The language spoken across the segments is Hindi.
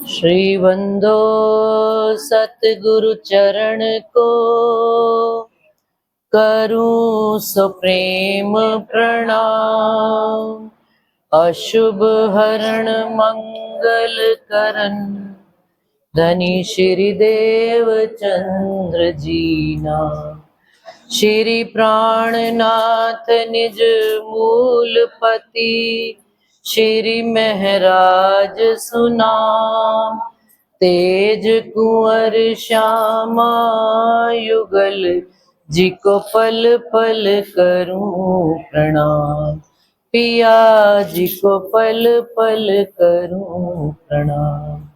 श्री बंदो सतगुरु चरण को करूं सो प्रेम प्रणाम। अशुभ हरण मंगल करन धनी श्री देव चंद्र जीना। श्री प्राणनाथ निज मूल पति श्री महराज सुनाम। तेज कुंवर श्यामा युगल जी को पल पल करूं प्रणाम। पिया जी को पल पल करूं प्रणाम।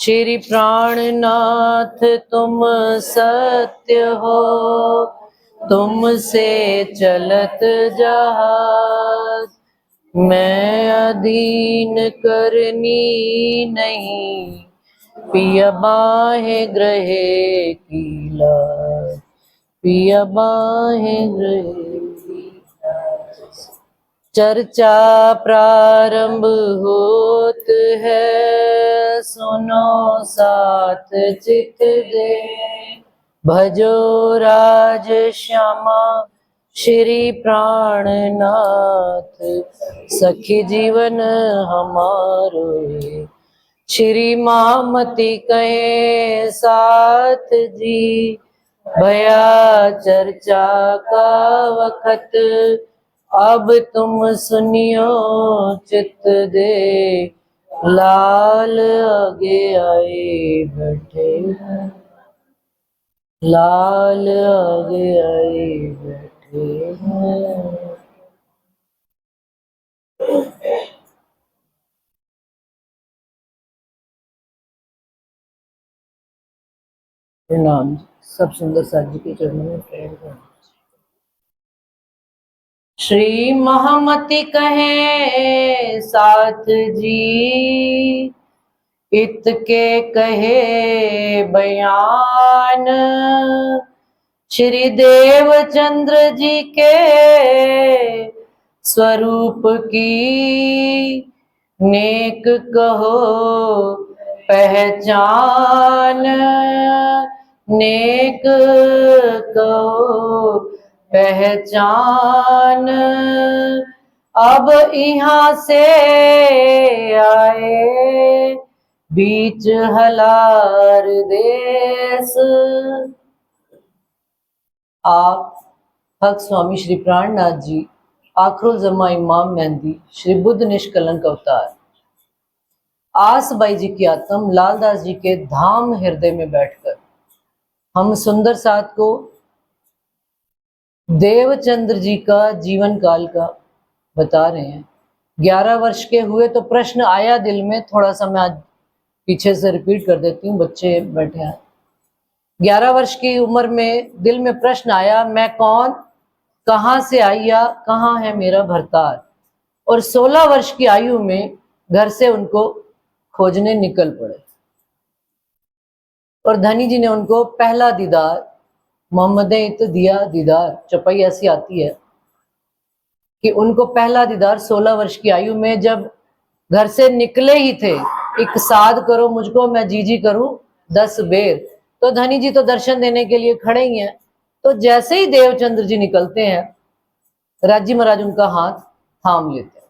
श्री प्राणनाथ तुम सत्य हो, तुमसे चलत जहाज। मैं अधीन करनी नहीं, पिया बाहे ग्रहे की लाज। पिया बाहे ग्रहे की लाज। चर्चा प्रारंभ होत है, सुनो साथ चित दे। भजो राज श्यामा श्री प्राणनाथ, सखी जीवन हमारो। श्री मामती कहे साथ जी, भया चर्चा का वखत। अब तुम सुनियो चित दे, लाल आगे आए बैठे हैं। लाल आगे आए बैठे हैं। प्रणाम। सब सुंदर साथ जी के चरणों में प्रेम करना। श्री महामती कहे साथ जी, इत के कहे बयान। श्री देवचंद्र जी के स्वरूप की नेक कहो पहचान। नेक कहो पहचान। अब यहाँ से आए बीच हलार देश। आप भक्त स्वामी श्री प्राणनाथ जी, आखरुल जमा इमाम मेहंदी, श्री बुद्ध निष्कलंक अवतार, आस बाई जी की आत्म लालदास जी के धाम हृदय में बैठकर हम सुंदर साथ को देवचंद्र जी का जीवन काल का बता रहे हैं। 11 वर्ष के हुए तो प्रश्न आया दिल में, थोड़ा सा मैं आज पीछे से रिपीट कर देती हूँ, बच्चे बैठे हैं। 11 वर्ष की उम्र में दिल में प्रश्न आया, मैं कौन, कहाँ से आई या कहाँ है मेरा भरतार। और 16 वर्ष की आयु में घर से उनको खोजने निकल पड़े। और धनी जी ने उनको पहला दीदार, मोहम्मद इत दिया दीदार, चौपाई ऐसी आती है कि उनको पहला दीदार 16 वर्ष की आयु में, जब घर से निकले ही थे, एक साध करो मुझको मैं जी करूं 10 बेर। तो धनी जी तो दर्शन देने के लिए खड़े ही हैं। तो जैसे ही देवचंद्र जी निकलते हैं, राजी महाराज उनका हाथ थाम लेते हैं।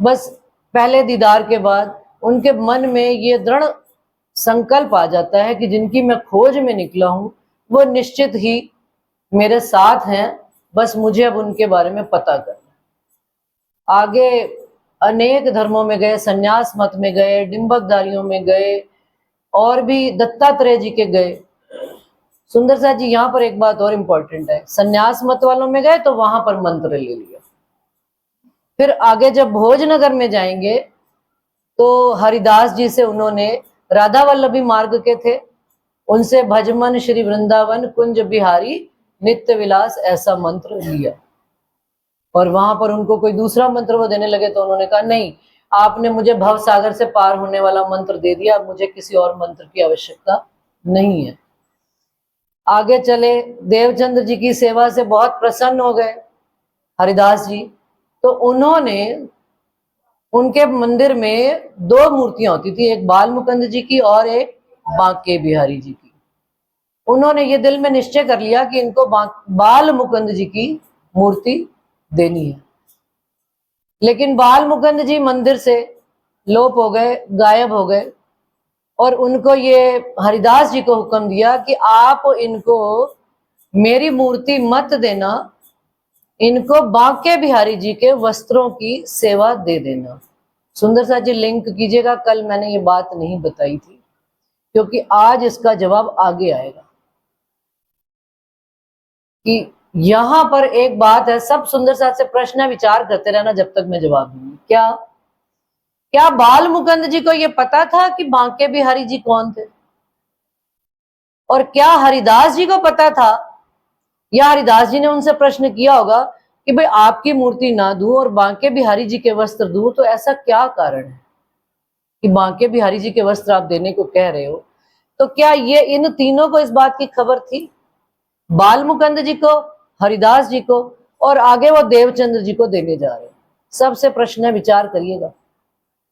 बस पहले दीदार के बाद उनके मन में ये दृढ़ संकल्प आ जाता है कि जिनकी मैं खोज में निकला हूं वो निश्चित ही मेरे साथ हैं, बस मुझे अब उनके बारे में पता करना। आगे अनेक धर्मों में गए, संन्यास मत में गए, डिंबकदारियों में गए, और भी दत्तात्रेय जी के गए। सुंदर साथ जी, यहाँ पर एक बात और इम्पोर्टेंट है, संन्यास मत वालों में गए तो वहां पर मंत्र ले लिया। फिर आगे जब भोजनगर में जाएंगे तो हरिदास जी से उन्होंने, राधा वल्लभी मार्ग के थे, उनसे भजमन श्री वृंदावन कुंज बिहारी नित्य विलास ऐसा मंत्र लिया। और वहां पर उनको कोई दूसरा मंत्र वो देने लगे तो उन्होंने कहा, नहीं, आपने मुझे भव सागर से पार होने वाला मंत्र दे दिया, मुझे किसी और मंत्र की आवश्यकता नहीं है। आगे चले, देवचंद्र जी की सेवा से बहुत प्रसन्न हो गए हरिदास जी, तो उन्होंने उनके मंदिर में दो मूर्तियां होती थी, एक बाल मुकुंद जी की और एक बांके बिहारी जी की। उन्होंने ये दिल में निश्चय कर लिया कि इनको बाल मुकुंद जी की मूर्ति देनी है। लेकिन बाल मुकुंद जी मंदिर से लोप हो गए, गायब हो गए, और उनको ये हरिदास जी को हुक्म दिया कि आप इनको मेरी मूर्ति मत देना, इनको बांके बिहारी जी के वस्त्रों की सेवा दे देना। सुंदर सा जी लिंक कीजिएगा, कल मैंने ये बात नहीं बताई थी, क्योंकि आज इसका जवाब आगे आएगा कि यहां पर एक बात है। सब सुंदर साथ से प्रश्न विचार करते रहना जब तक मैं जवाब दूंगी। क्या बाल मुकुंद जी को यह पता था कि बांके बिहारी जी कौन थे? और क्या हरिदास जी को पता था, या हरिदास जी ने उनसे प्रश्न किया होगा कि भाई आपकी मूर्ति ना दूं और बांके बिहारी जी के वस्त्र दूं, तो ऐसा क्या कारण है कि बांके बिहारी जी के वस्त्र आप देने को कह रहे हो? तो क्या ये इन तीनों को इस बात की खबर थी, बाल मुकुंद जी को, हरिदास जी को, और आगे वो देवचंद्र जी को देने जा रहे हैं? सबसे प्रश्न विचार करिएगा,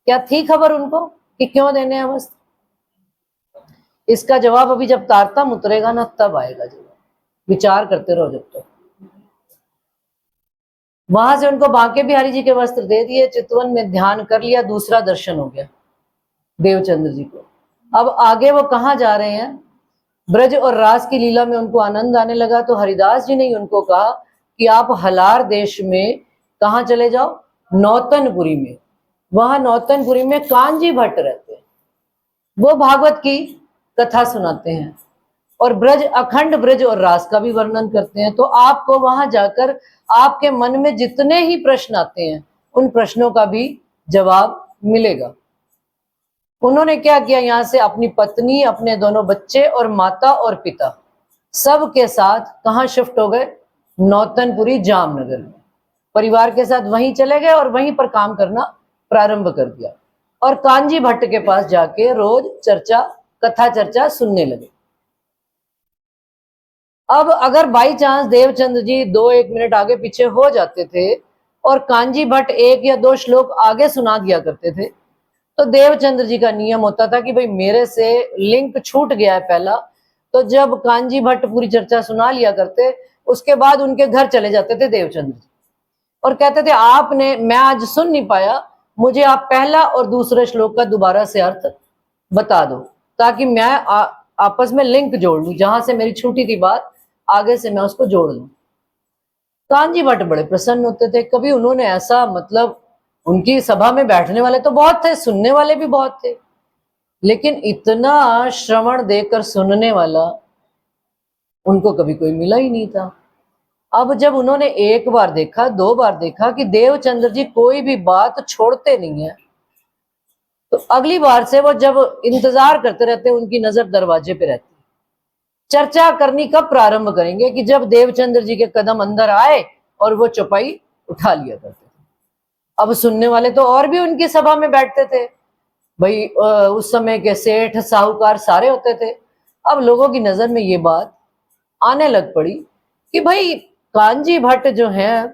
क्या थी खबर उनको कि क्यों देने हैं वस्त्र? इसका जवाब अभी जब तारतम उतरेगा ना तब आएगा जवाब। विचार करते रहो जब तक। वहां से उनको बांके बिहारी जी के वस्त्र दे दिए, चितवन में ध्यान कर लिया, दूसरा दर्शन हो गया देवचंद्र जी को। अब आगे वो कहाँ जा रहे हैं? ब्रज और रास की लीला में उनको आनंद आने लगा, तो हरिदास जी ने उनको कहा कि आप हलार देश में कहाँ चले जाओ? नौतनपुरी में। वहां नौतनपुरी में कांजी भट्ट रहते हैं, वो भागवत की कथा सुनाते हैं और ब्रज, अखंड ब्रज और रास का भी वर्णन करते हैं। तो आपको वहां जाकर आपके मन में जितने ही प्रश्न आते हैं उन प्रश्नों का भी जवाब मिलेगा। उन्होंने क्या किया, यहां से अपनी पत्नी, अपने दोनों बच्चे और माता और पिता सब के साथ कहां शिफ्ट हो गए? नौतनपुरी जामनगर में। परिवार के साथ वहीं चले गए और वहीं पर काम करना प्रारंभ कर दिया और कांजी भट्ट के पास जाके रोज कथा चर्चा सुनने लगे। अब अगर by chance Devchandra ji 2-1 minute आगे पीछे हो जाते थे और कांजी भट्ट 1 या 2 श्लोक आगे सुना दिया करते थे, तो देवचंद्र जी का नियम होता था कि भाई मेरे से लिंक छूट गया है पहला, तो जब कांजी भट्ट पूरी चर्चा सुना लिया करते, उसके बाद उनके घर चले जाते थे देवचंद्र जी और कहते थे आपने, मैं आज सुन नहीं पाया, मुझे आप पहला और दूसरे श्लोक का दोबारा से अर्थ बता दो, ताकि मैं आपस में लिंक जोड़ लूं, जहां से मेरी छूटी थी बात आगे से मैं उसको जोड़ लूं। कांजी भट्ट बड़े प्रसन्न होते थे। कभी उन्होंने ऐसा, मतलब उनकी सभा में बैठने वाले तो बहुत थे, सुनने वाले भी बहुत थे, लेकिन इतना श्रवण देकर सुनने वाला उनको कभी कोई मिला ही नहीं था। अब जब उन्होंने 1 बार देखा, 2 बार देखा कि देवचंद्र जी कोई भी बात छोड़ते नहीं है, तो अगली बार से वो जब इंतजार करते रहते, उनकी नजर दरवाजे पे रहती, चर्चा करनी कब प्रारंभ करेंगे कि जब देवचंद्र जी के कदम अंदर आए और वो चौपाई उठा लिया करते थे। अब सुनने वाले तो और भी उनकी सभा में बैठते थे, भाई उस समय के सेठ साहूकार सारे होते थे। अब लोगों की नजर में ये बात आने लग पड़ी कि भाई कांजी भट्ट जो है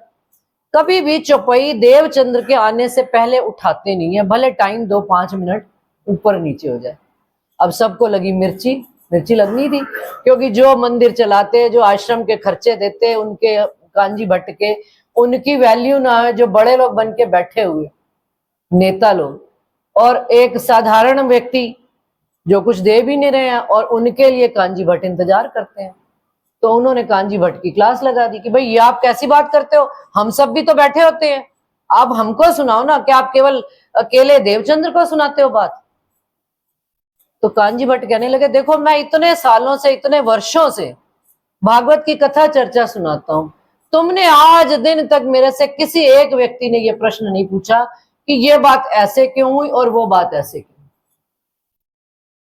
कभी भी चौपाई देवचंद्र के आने से पहले उठाते नहीं है, भले टाइम 2-5 मिनट ऊपर नीचे हो जाए। अब सबको लगी मिर्ची लगनी थी, क्योंकि जो मंदिर चलाते, जो आश्रम के खर्चे देते उनके, कांजी भट्ट के, उनकी वैल्यू ना है जो बड़े लोग बन के बैठे हुए नेता लोग और एक साधारण व्यक्ति जो कुछ दे भी नहीं रहे हैं, और उनके लिए कांजी भट्ट इंतजार करते हैं। तो उन्होंने कांजी भट्ट की क्लास लगा दी कि भाई ये आप कैसी बात करते हो, हम सब भी तो बैठे होते हैं, आप हमको सुनाओ ना, क्या आप केवल अकेले देवचंद्र को सुनाते हो बात? तो कांजी भट्ट कहने लगे, देखो मैं इतने सालों से, इतने वर्षों से भागवत की कथा चर्चा सुनाता हूं, तुमने आज दिन तक मेरे से किसी एक व्यक्ति ने यह प्रश्न नहीं पूछा कि ये बात ऐसे क्यों हुई और वो बात ऐसे क्यों।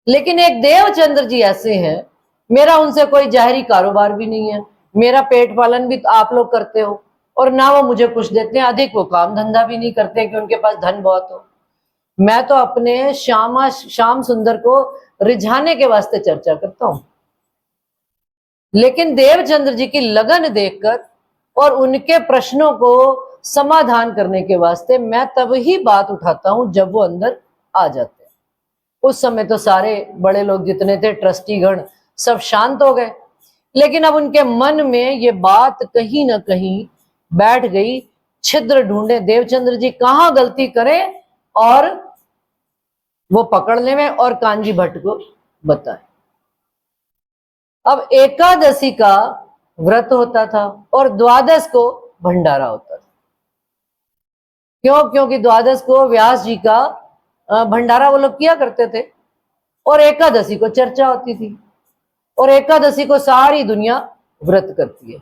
लेकिन एक देवचंद्र जी ऐसे हैं, मेरा उनसे कोई जाहिरी कारोबार भी नहीं है, मेरा पेट पालन भी आप लोग करते हो, और ना वो मुझे कुछ देते हैं, अधिक वो काम धंधा भी नहीं करते कि उनके पास धन बहुत हो। मैं तो अपने श्याम सुंदर को रिझाने के वास्ते चर्चा करता हूं। लेकिन देवचंद्र जी की लगन देखकर और उनके प्रश्नों को समाधान करने के वास्ते मैं तब ही बात उठाता हूं जब वो अंदर आ जाते हैं। उस समय तो सारे बड़े लोग जितने थे, ट्रस्टीगण, सब शांत हो गए, लेकिन अब उनके मन में ये बात कहीं ना कहीं बैठ गई। छिद्र ढूंढे देवचंद्र जी कहां गलती करें और वो पकड़ ले में और कांजी भट्ट को बताए। अब एकादशी का व्रत होता था और द्वादश को भंडारा होता था। क्यों? क्योंकि द्वादश को व्यास जी का भंडारा वो लोग किया करते थे और एकादशी को चर्चा होती थी और एकादशी को सारी दुनिया व्रत करती है।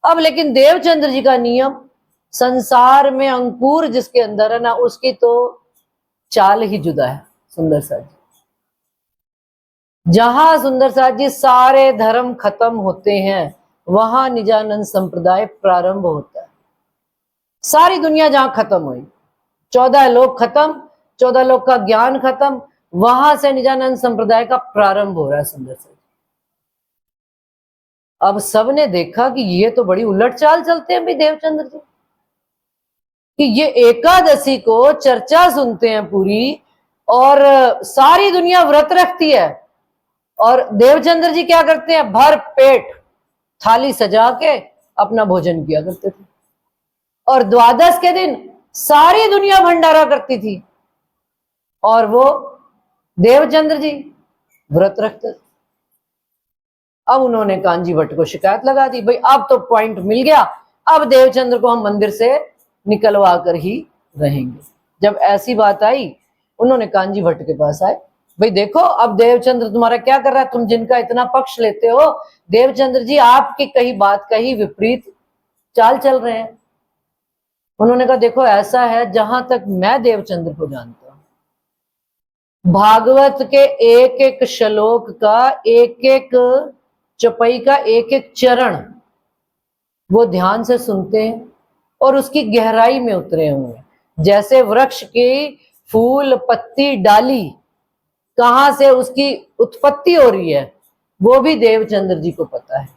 अब लेकिन देवचंद्र जी का नियम, संसार में अंकुर जिसके अंदर है ना, उसकी तो चाल ही जुदा है। सुंदर साथ जी, जहां सुंदर साथ जी सारे धर्म खत्म होते हैं वहां निजानंद संप्रदाय प्रारंभ होता है। सारी दुनिया जहां खत्म हुई, 14 लोग खत्म, 14 लोग का ज्ञान खत्म, वहां से निजानंद संप्रदाय का प्रारंभ हो रहा है। सुंदर साथ, अब सबने देखा कि ये तो बड़ी उलट चाल चलते हैं भाई देवचंद्र जी, कि ये एकादशी को चर्चा सुनते हैं पूरी और सारी दुनिया व्रत रखती है और देवचंद्र जी क्या करते हैं, भर पेट थाली सजा के अपना भोजन किया करते थे और द्वादश के दिन सारी दुनिया भंडारा करती थी और वो देवचंद्र जी व्रत रखते थे। अब उन्होंने कांजी भट्ट को शिकायत लगा दी, भाई अब तो पॉइंट मिल गया, अब देवचंद्र को हम मंदिर से निकलवा कर ही रहेंगे। जब ऐसी बात आई, उन्होंने कांजी भट्ट के पास आए, भाई देखो अब देवचंद्र तुम्हारा क्या कर रहा है, तुम जिनका इतना पक्ष लेते हो, देवचंद्र जी आपकी कही बात का ही विपरीत चाल चल रहे हैं। उन्होंने कहा देखो ऐसा है, जहां तक मैं देवचंद्र को जानता हूं, भागवत के एक एक श्लोक का, एक एक चौपाई का एक एक चरण वो ध्यान से सुनते हैं और उसकी गहराई में उतरे हुए हैं। जैसे वृक्ष की फूल पत्ती डाली कहां से उसकी उत्पत्ति हो रही है, वो भी देवचंद्र जी को पता है।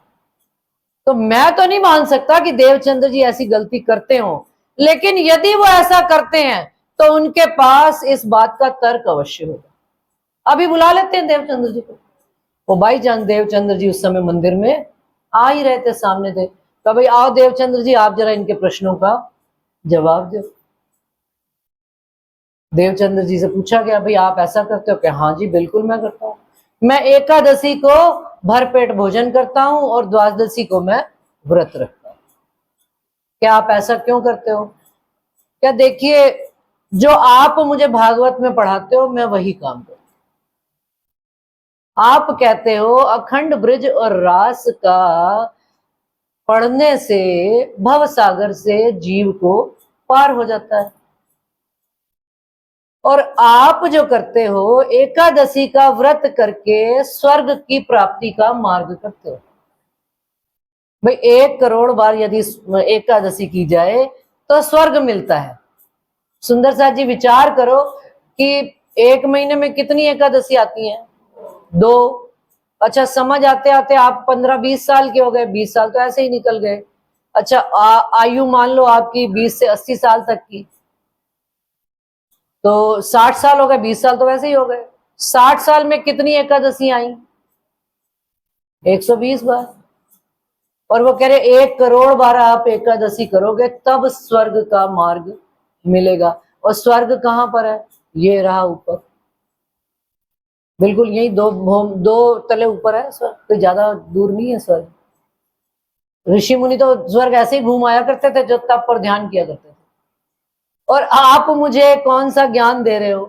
तो मैं तो नहीं मान सकता कि देवचंद्र जी ऐसी गलती करते हो, लेकिन यदि वो ऐसा करते हैं तो उनके पास इस बात का तर्क अवश्य होगा। अभी बुला लेते हैं देवचंद्र जी को। वो भाई जान देवचंद्र जी उस समय मंदिर में आ ही रहे थे, सामने थे। तो भाई आओ देवचंद्र जी, आप जरा इनके प्रश्नों का जवाब दो। देवचंद्र जी से पूछा गया, भाई आप ऐसा करते हो क्या? हाँ जी बिल्कुल मैं करता हूँ, मैं एकादशी को भरपेट भोजन करता हूं और द्वादशी को मैं व्रत रखता हूं। क्या आप ऐसा क्यों करते हो? क्या देखिए, जो आप मुझे भागवत में पढ़ाते हो मैं वही काम करता हूं। आप कहते हो अखंड ब्रज और रास का पढ़ने से भव सागर से जीव को पार हो जाता है, और आप जो करते हो एकादशी का व्रत करके स्वर्ग की प्राप्ति का मार्ग करते हो। भाई 1 करोड़ बार यदि एकादशी की जाए तो स्वर्ग मिलता है। सुंदर साथ जी विचार करो कि 1 महीने में कितनी एकादशी आती हैं? 2। अच्छा, समझ आते आते आप 15-20 साल के हो गए, 20 साल तो ऐसे ही निकल गए। अच्छा, आयु मान लो आपकी 20 से 80 साल तक की, तो 60 साल हो गए, 20 साल तो वैसे ही हो गए। 60 साल में कितनी एकादशी आई? 120 बार। और वो कह रहे 1 करोड़ बार आप एकादशी करोगे तब स्वर्ग का मार्ग मिलेगा। और स्वर्ग कहां पर है? ये रहा ऊपर, बिल्कुल यही 2 तले ऊपर है स्वर्ग, तो ज्यादा दूर नहीं है स्वर्ग। ऋषि मुनि तो स्वर्ग ऐसे ही घूम आया करते थे जो तप पर ध्यान किया करते थे। और आप मुझे कौन सा ज्ञान दे रहे हो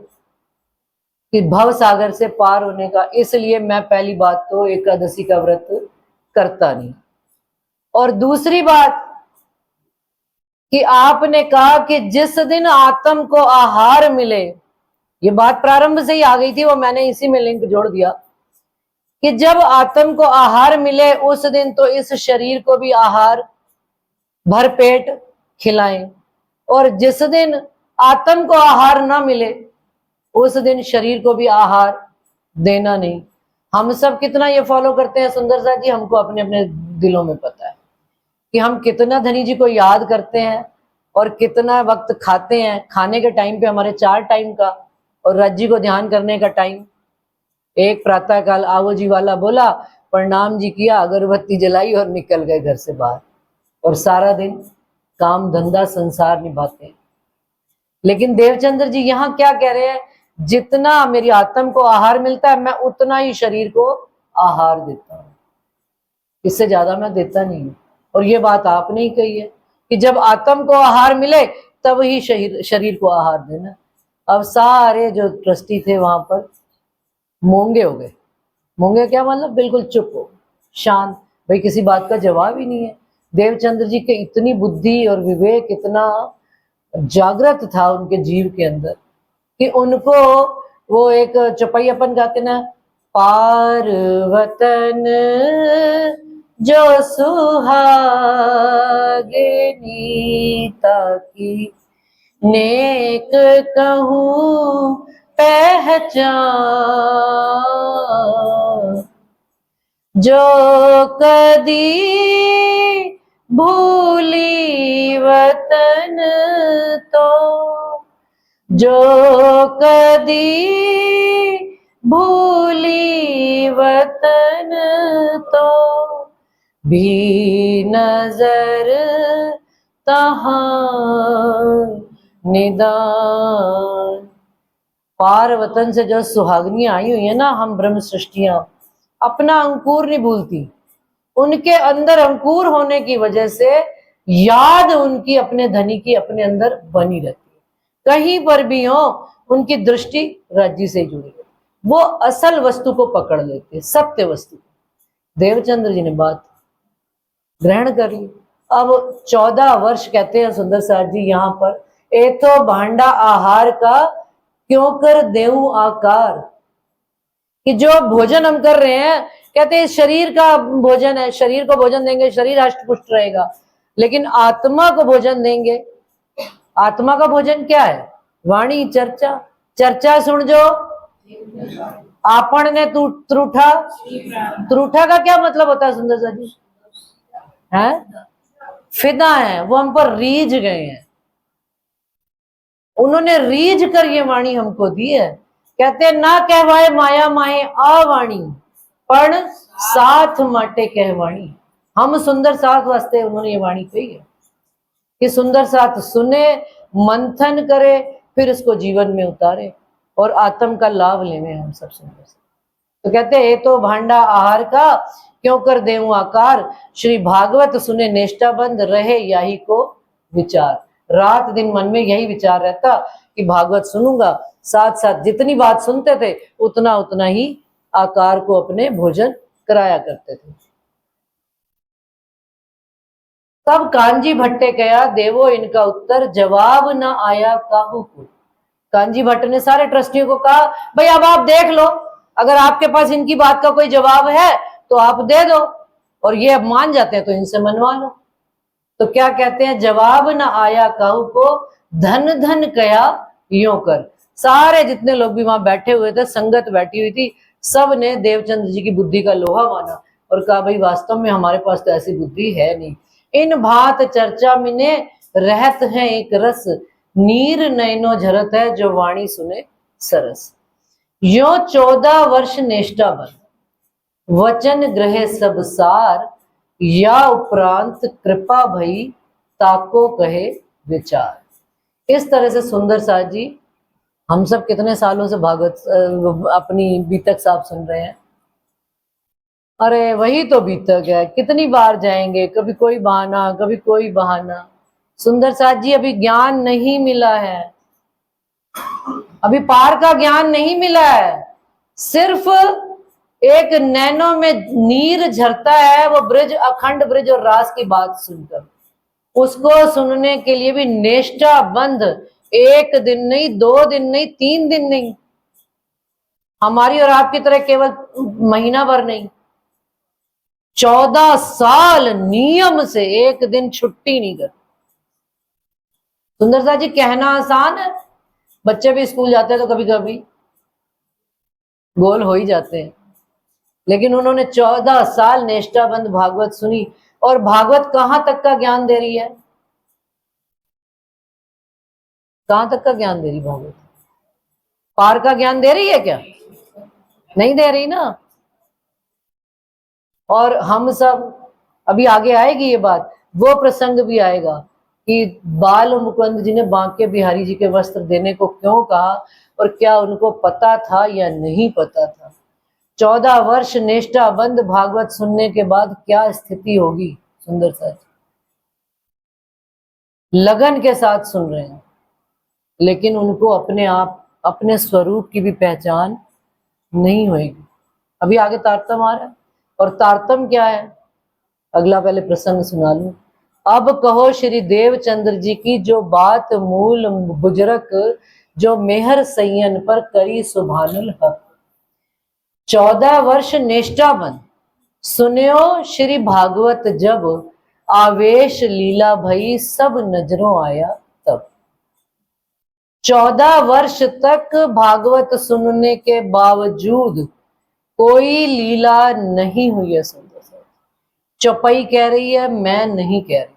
कि भव सागर से पार होने का? इसलिए मैं पहली बात तो एकादशी का व्रत करता नहीं। और दूसरी बात कि आपने कहा कि जिस दिन आत्म को आहार मिले, ये बात प्रारंभ से ही आ गई थी, वो मैंने इसी में लिंक जोड़ दिया कि जब आत्म को आहार मिले उस दिन तो इस शरीर को भी आहार भरपेट खिलाएं, और जिस दिन आत्म को आहार ना मिले उस दिन शरीर को भी आहार देना नहीं। हम सब कितना ये फॉलो करते हैं सुंदर साथ जी, हमको अपने अपने दिलों में पता है कि हम कितना धनी जी को याद करते हैं और कितना वक्त खाते हैं, खाने के टाइम पे हमारे 4 टाइम का और राज्य को ध्यान करने का टाइम। एक प्रातः काल आवो जी वाला बोला, प्रणाम जी किया, अगरबत्ती जलाई और निकल गए घर से बाहर, और सारा दिन काम धंधा संसार निभाते हैं। लेकिन देवचंद्र जी यहाँ क्या कह रहे हैं, जितना मेरी आत्म को आहार मिलता है मैं उतना ही शरीर को आहार देता हूं, इससे ज्यादा मैं देता नहीं हूं। और ये बात आपने ही कही है कि जब आत्म को आहार मिले तब ही शरीर को आहार देना। अब सारे जो ट्रस्टी थे वहां पर मूंगे हो गए। मूंगे क्या मतलब, बिल्कुल चुप हो, शांत, भाई किसी बात का जवाब ही नहीं है। देवचंद्र जी के इतनी बुद्धि और विवेक इतना जागृत था उनके जीव के अंदर कि उनको वो एक चौपाईयापन गाते ना, पार वतन जो सुहागिनी ताकी नेक कहूँ पहचान, जो कदी भूली वतन तो, जो कदी भूली वतन तो भी नजर तहां निदान। पार वतन से जो सुहागनियां आई हुई है ना, हम ब्रह्म सृष्टियां, अपना अंकुर नहीं भूलती। उनके अंदर अंकुर होने की वजह से याद उनकी अपने धनी की अपने अंदर बनी रहती है। कहीं पर भी हो उनकी दृष्टि राज्य से जुड़ी है, वो असल वस्तु को पकड़ लेते हैं, सत्य वस्तु को। देवचंद्र जी ने बात ग्रहण कर ली। अब 14 वर्ष कहते हैं सुंदर सार जी यहाँ पर, ए तो भांडा आहार का क्यों कर देऊं आकार, कि जो भोजन हम कर रहे हैं, कहते हैं शरीर का भोजन है, शरीर को भोजन देंगे शरीर हष्ट पुष्ट रहेगा, लेकिन आत्मा को भोजन देंगे। आत्मा का भोजन क्या है, वाणी चर्चा, चर्चा सुन जो आपन ने त्रूठा। त्रूठा का क्या मतलब होता है सुंदर सा जी, है फिदा है, वो हम पर रीझ गए हैं, उन्होंने रीझ कर ये वाणी हमको दी है। कहते ना कहवाए माया माए आवाणी, पण साथ माटे कहवाणी। हम सुंदर साथ वास्ते उन्होंने ये वाणी कही है कि सुंदर साथ सुने, मंथन करे, फिर इसको जीवन में उतारे और आत्म का लाभ लेवे हम सब सुंदर से। तो कहते ये तो भांडा आहार का क्यों कर देऊं आकार, श्री भागवत सुने नेष्टाबंध रहे यही को विचार। रात दिन मन में यही विचार रहता कि भागवत सुनूंगा, साथ साथ जितनी बात सुनते थे उतना उतना ही आकार को अपने भोजन कराया करते थे। तब कांजी भट्टे कया देवो इनका उत्तर, जवाब न आया काहू को। कांजी भट्ट ने सारे ट्रस्टियों को कहा, भाई अब आप देख लो, अगर आपके पास इनकी बात का कोई जवाब है तो आप दे दो, और ये अब मान जाते हैं तो इनसे मनवा लो। तो क्या कहते हैं, जवाब न आया काहू को धन धन कया यूं कर। सारे जितने लोग भी वहां बैठे हुए थे, संगत बैठी हुई थी, सब ने देवचंद्र जी की बुद्धि का लोहा माना और कहा भाई वास्तव में हमारे पास तो ऐसी बुद्धि है नहीं। इन भात चर्चा मिने रहत है एक रस, नीर नैनो झरत है जो वाणी सुने सरस। यो 14 वर्ष निष्ठा बन, वचन ग्रहे सब सार, या उपरांत कृपा भई ताको कहे विचार। इस तरह से सुंदर साथ जी, हम सब कितने सालों से भागवत अपनी बीतक साहब सुन रहे हैं। अरे वही तो बीतक है, कितनी बार जाएंगे, कभी कोई बहाना कभी कोई बहाना। सुंदर साथ जी अभी ज्ञान नहीं मिला है, अभी पार का ज्ञान नहीं मिला है, सिर्फ एक नैनो में नीर झरता है, वो ब्रिज अखंड ब्रिज और रास की बात सुनकर। उसको सुनने के लिए भी निष्ठा बंद, एक दिन नहीं, 2 दिन नहीं, 3 दिन नहीं, हमारी और आपकी तरह केवल महीना भर नहीं, 14 साल नियम से एक दिन छुट्टी नहीं कर। सुंदर सा जी कहना आसान है, बच्चे भी स्कूल जाते हैं तो कभी कभी गोल हो ही जाते हैं, लेकिन उन्होंने 14 साल निष्ठाबंद भागवत सुनी। और भागवत कहां तक का ज्ञान दे रही है, कहां तक का ज्ञान दे रही भागवत? पार का ज्ञान दे रही है क्या? नहीं दे रही ना। और हम सब, अभी आगे आएगी ये बात, वो प्रसंग भी आएगा कि बाल मुकुंद जी ने बांके बिहारी जी के वस्त्र देने को क्यों कहा और क्या उनको पता था या नहीं पता था। 14 वर्ष निष्ठाबंध भागवत सुनने के बाद क्या स्थिति होगी। सुंदर सच, लगन के साथ सुन रहे हैं, लेकिन उनको अपने आप, अपने स्वरूप की भी पहचान नहीं होगी। अभी आगे तारतम आ रहा है, और तारतम क्या है, अगला पहले प्रसंग सुना लूं। अब कहो श्री देवचंद्र जी की जो बात मूल बुजरक, जो मेहर सैयन पर करी सुभानुल हक। 14 वर्ष निष्ठाबंध सुन्यो श्री भागवत जब, आवेश लीला भई सब नजरों आया तब। 14 वर्ष तक भागवत सुनने के बावजूद कोई लीला नहीं हुई है। सुंदर सर, चौपाई कह रही है, मैं नहीं कह रही।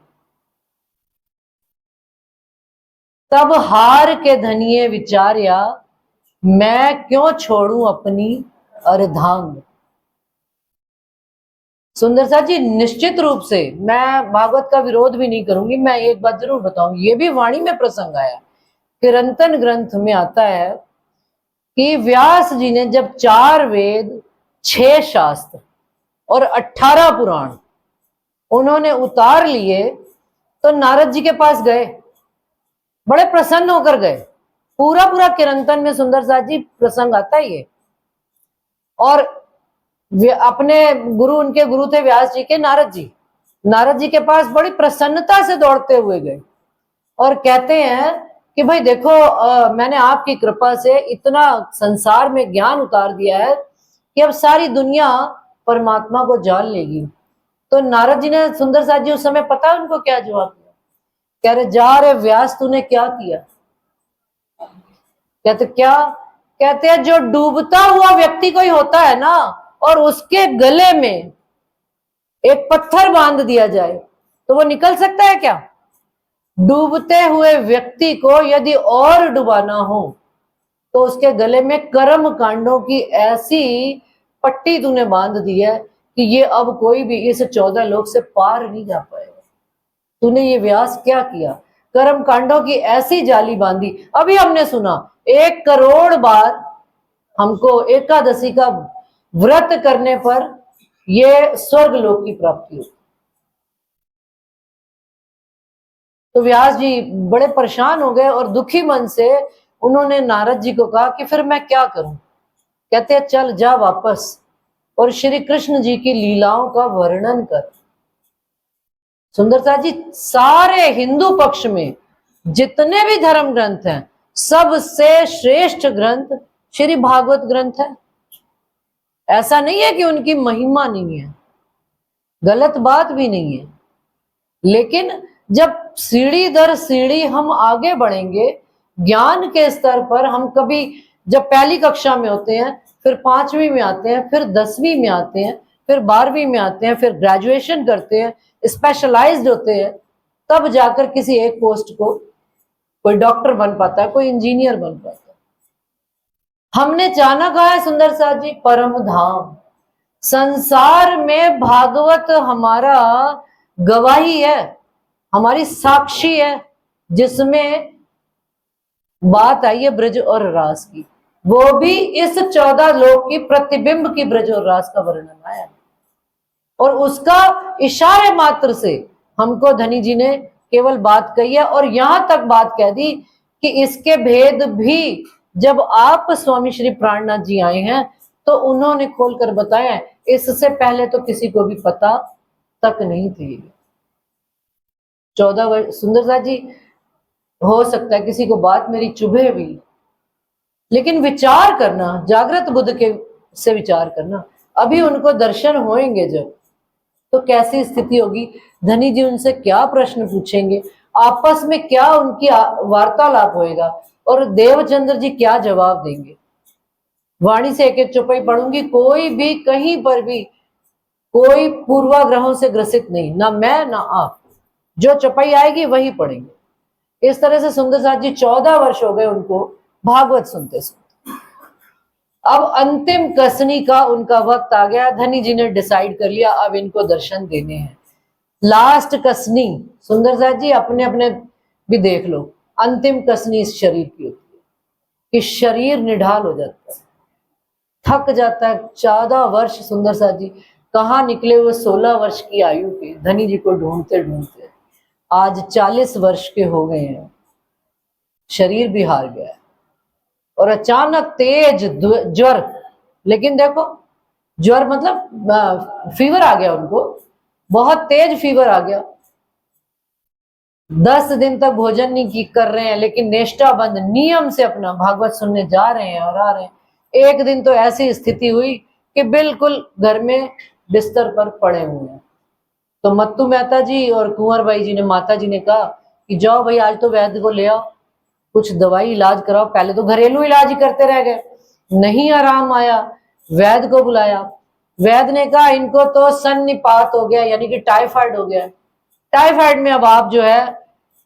तब हार के धनिये विचार्या, मैं क्यों छोड़ूं अपनी अर्धांग। सुंदर सा जी, निश्चित रूप से मैं भागवत का विरोध भी नहीं करूंगी। मैं एक बात जरूर बताऊंगी, ये भी वाणी में प्रसंग आया, किरंतन ग्रंथ में आता है कि व्यास जी ने जब 4 वेद, 6 शास्त्र और 18 पुराण उन्होंने उतार लिए, तो नारद जी के पास गए, बड़े प्रसन्न होकर गए। पूरा पूरा किरंतन में सुंदर सा जी प्रसंग आता है ये। और अपने गुरु, उनके गुरु थे व्यास जी के नारद जी, नारद जी के पास बड़ी प्रसन्नता से दौड़ते हुए गए और कहते हैं कि भाई देखो, मैंने आपकी कृपा से इतना संसार में ज्ञान उतार दिया है कि अब सारी दुनिया परमात्मा को जान लेगी। तो नारद जी ने, सुंदर सा जी उस समय पता उनको क्या जवाब दिया, कह रहे जा रे व्यास तूने क्या किया। कहते क्या? कहते हैं जो डूबता हुआ व्यक्ति कोई होता है ना, और उसके गले में एक पत्थर बांध दिया जाए तो वो निकल सकता है क्या? डूबते हुए व्यक्ति को यदि और डुबाना हो तो उसके गले में कर्म कांडों की ऐसी पट्टी तूने बांध दी है कि ये अब कोई भी इस 14 लोक से पार नहीं जा पाएगा। तूने ये व्यास क्या किया, कर्म कांडों की ऐसी जाली बांधी। अभी हमने सुना 1 करोड़ बार हमको एकादशी का व्रत करने पर ये स्वर्ग लोक की प्राप्ति होती। तो व्यास जी बड़े परेशान हो गए और दुखी मन से उन्होंने नारद जी को कहा कि फिर मैं क्या करूं। कहते हैं चल जा वापस और श्री कृष्ण जी की लीलाओं का वर्णन कर। सुंदरता जी, सारे हिंदू पक्ष में जितने भी धर्म ग्रंथ हैं, सबसे श्रेष्ठ ग्रंथ श्री भागवत ग्रंथ है। ऐसा नहीं है कि उनकी महिमा नहीं है, गलत बात भी नहीं है, लेकिन जब सीढ़ी दर सीढ़ी हम आगे बढ़ेंगे ज्ञान के स्तर पर, हम कभी जब पहली कक्षा में होते हैं, फिर 5वीं में आते हैं, फिर 10वीं में आते हैं, फिर 12वीं में आते हैं, फिर ग्रेजुएशन करते हैं, स्पेशलाइज्ड होते हैं, तब जाकर किसी एक पोस्ट को कोई डॉक्टर बन पाता है, कोई इंजीनियर बन पाता है। हमने जाना कहा है सुंदर सा जी, परम धाम। संसार में भागवत हमारा गवाही है, हमारी साक्षी है, जिसमें बात आई है ब्रज और रास की, वो भी इस 14 लोक की प्रतिबिंब की ब्रज और रास का वर्णन आया है। और उसका इशारे मात्र से हमको धनी जी ने केवल बात कही है, और यहां तक बात कह दी कि इसके भेद भी जब आप स्वामी श्री प्राणनाथ जी आए हैं तो उन्होंने खोलकर बताया, इससे पहले तो किसी को भी पता तक नहीं थी। 14 वर्ष, सुंदरता जी, हो सकता है किसी को बात मेरी चुभे भी, लेकिन विचार करना, जागृत बुद्ध के से विचार करना। अभी उनको दर्शन होंगे जब, तो कैसी स्थिति होगी, धनी जी उनसे क्या प्रश्न पूछेंगे, आपस में क्या उनकी वार्तालाप होएगा, और देवचंद्र जी क्या जवाब देंगे। वाणी से एक एक चौपाई पढ़ूंगी, कोई भी कहीं पर भी कोई पूर्वाग्रहों से ग्रसित नहीं, ना मैं ना आप, जो चौपाई आएगी वही पढ़ेंगे। इस तरह से सुंदर साथ जी 14 वर्ष हो गए उनको भागवत सुनते सुनते। अब अंतिम कसनी का उनका वक्त आ गया। धनी जी ने डिसाइड कर लिया अब इनको दर्शन देने हैं। लास्ट कसनी सुंदर साथ जी अपने अपने भी देख लो, अंतिम कसनी इस शरीर की होती है कि शरीर निढाल हो जाता है, थक जाता है। 14 वर्ष सुंदर साथ जी कहाँ निकले हुए 16 वर्ष की आयु के धनी जी को ढूंढते ढूंढते आज 40 वर्ष के हो गए हैं, शरीर भी हार गया है। और अचानक तेज ज्वर, लेकिन देखो ज्वर मतलब फीवर आ गया उनको, बहुत तेज फीवर आ गया। 10 दिन तक भोजन नहीं कर रहे हैं, लेकिन निष्ठाबंद नियम से अपना भागवत सुनने जा रहे हैं और आ रहे हैं। एक दिन तो ऐसी स्थिति हुई कि बिल्कुल घर में बिस्तर पर पड़े हुए हैं। तो मत्तू मेहता जी और कुंवर भाई जी ने, माता जी ने कहा कि जाओ भाई आज तो वैद्य को ले आओ, कुछ दवाई इलाज कराओ। पहले तो घरेलू इलाज ही करते रह गए, नहीं आराम आया, वैद्य को बुलाया। वैद्य ने कहा इनको तो सन्निपात हो गया, यानी कि टाइफाइड हो गया। टाइफाइड में अब आप जो है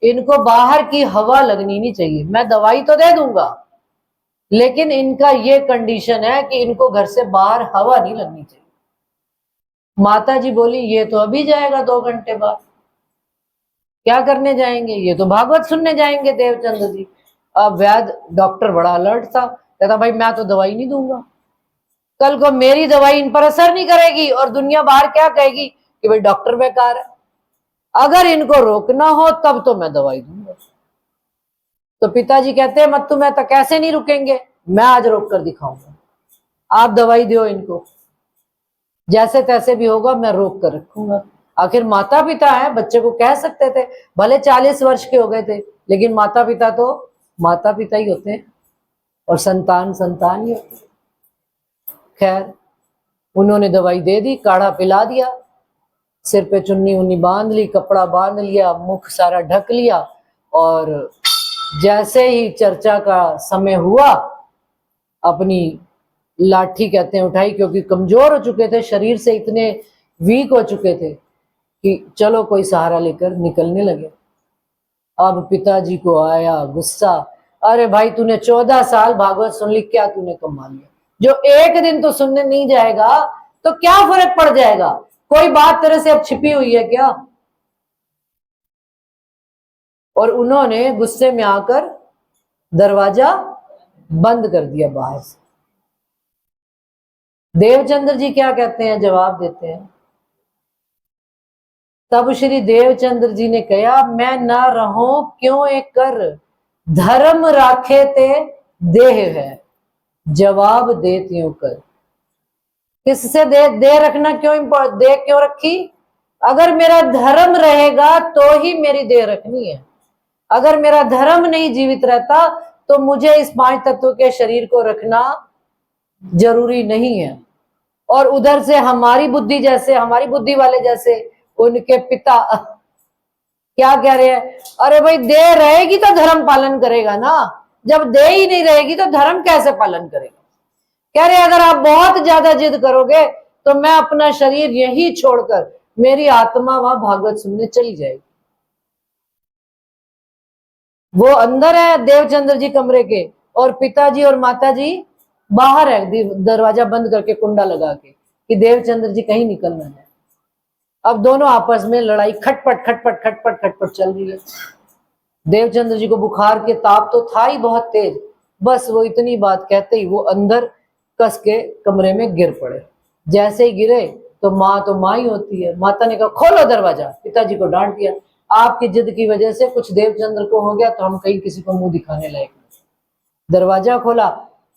इनको बाहर की हवा लगनी नहीं चाहिए, मैं दवाई तो दे दूंगा लेकिन इनका ये कंडीशन है कि इनको घर से बाहर हवा नहीं लगनी चाहिए। माता जी बोली ये तो अभी जाएगा 2 घंटे बाद, क्या करने जाएंगे, ये तो भागवत सुनने जाएंगे देवचंद्र जी। अब वैद्य डॉक्टर बड़ा अलर्ट था, कहता भाई मैं तो दवाई नहीं दूंगा, कल को मेरी दवाई इन पर असर नहीं करेगी और दुनिया बाहर क्या कहेगी कि भाई डॉक्टर बेकार है, अगर इनको रोकना हो तब तो मैं दवाई दूंगा। तो पिताजी कहते हैं मत्तू मेहता कैसे नहीं रुकेंगे, मैं आज रोक कर दिखाऊंगा, आप दवाई दो इनको, जैसे तैसे भी होगा मैं रोक कर रखूंगा। आखिर माता पिता है, बच्चे को कह सकते थे, भले 40 वर्ष के हो गए थे लेकिन माता पिता तो माता पिता ही होते हैं और संतान संतान ही होते हैं। खैर उन्होंने दवाई दे दी, काढ़ा पिला दिया, सिर पे चुन्नी उन्नी बांध ली, कपड़ा बांध लिया, मुख सारा ढक लिया और जैसे ही चर्चा का समय हुआ अपनी लाठी कहते हैं उठाई, क्योंकि कमजोर हो चुके थे, शरीर से इतने वीक हो चुके थे कि चलो कोई सहारा लेकर निकलने लगे। अब पिताजी को आया गुस्सा, अरे भाई तूने 14 साल भागवत सुन ली, क्या तूने कमा लिया, जो एक दिन तो सुनने नहीं जाएगा तो क्या फर्क पड़ जाएगा, कोई बात तेरे से अब छिपी हुई है क्या। और उन्होंने गुस्से में आकर दरवाजा बंद कर दिया बाहर से। देवचंद्र जी क्या कहते हैं, जवाब देते हैं, तब श्री देवचंद्र जी ने कहा मैं ना रहूं क्यों एक कर, धर्म राखे ते देह है, जवाब दे त्यों कर। किससे दे रखना क्यों दे क्यों रखी, अगर मेरा धर्म रहेगा तो ही मेरी देह रखनी है, अगर मेरा धर्म नहीं जीवित रहता तो मुझे इस 5 तत्व के शरीर को रखना जरूरी नहीं है। और उधर से हमारी बुद्धि जैसे, हमारी बुद्धि वाले जैसे उनके पिता क्या कह रहे हैं, अरे भाई दे रहेगी तो धर्म पालन करेगा ना, जब दे ही नहीं रहेगी तो धर्म कैसे पालन करेगा। कह रहे अगर आप बहुत ज्यादा जिद करोगे तो मैं अपना शरीर यही छोड़कर मेरी आत्मा वहां भागवत सुनने चली जाएगी। वो अंदर है देवचंद्र जी कमरे के और पिताजी और माताजी बाहर है, दरवाजा बंद करके कुंडा लगा के कि देवचंद्र जी कहीं निकल ना जाए। अब दोनों आपस में लड़ाई खटपट खटपट खटपट खटपट चल रही है। देवचंद्र जी को बुखार के ताप तो था ही बहुत तेज, बस वो इतनी बात कहते ही वो अंदर कस के कमरे में गिर पड़े। जैसे ही गिरे तो माँ ही होती है, माता ने कहा खोलो दरवाजा, पिताजी को डांट दिया, आपकी जिद की वजह से कुछ देवचंद्र को हो गया तो हम कहीं किसी को मुंह दिखाने लायक। दरवाजा खोला,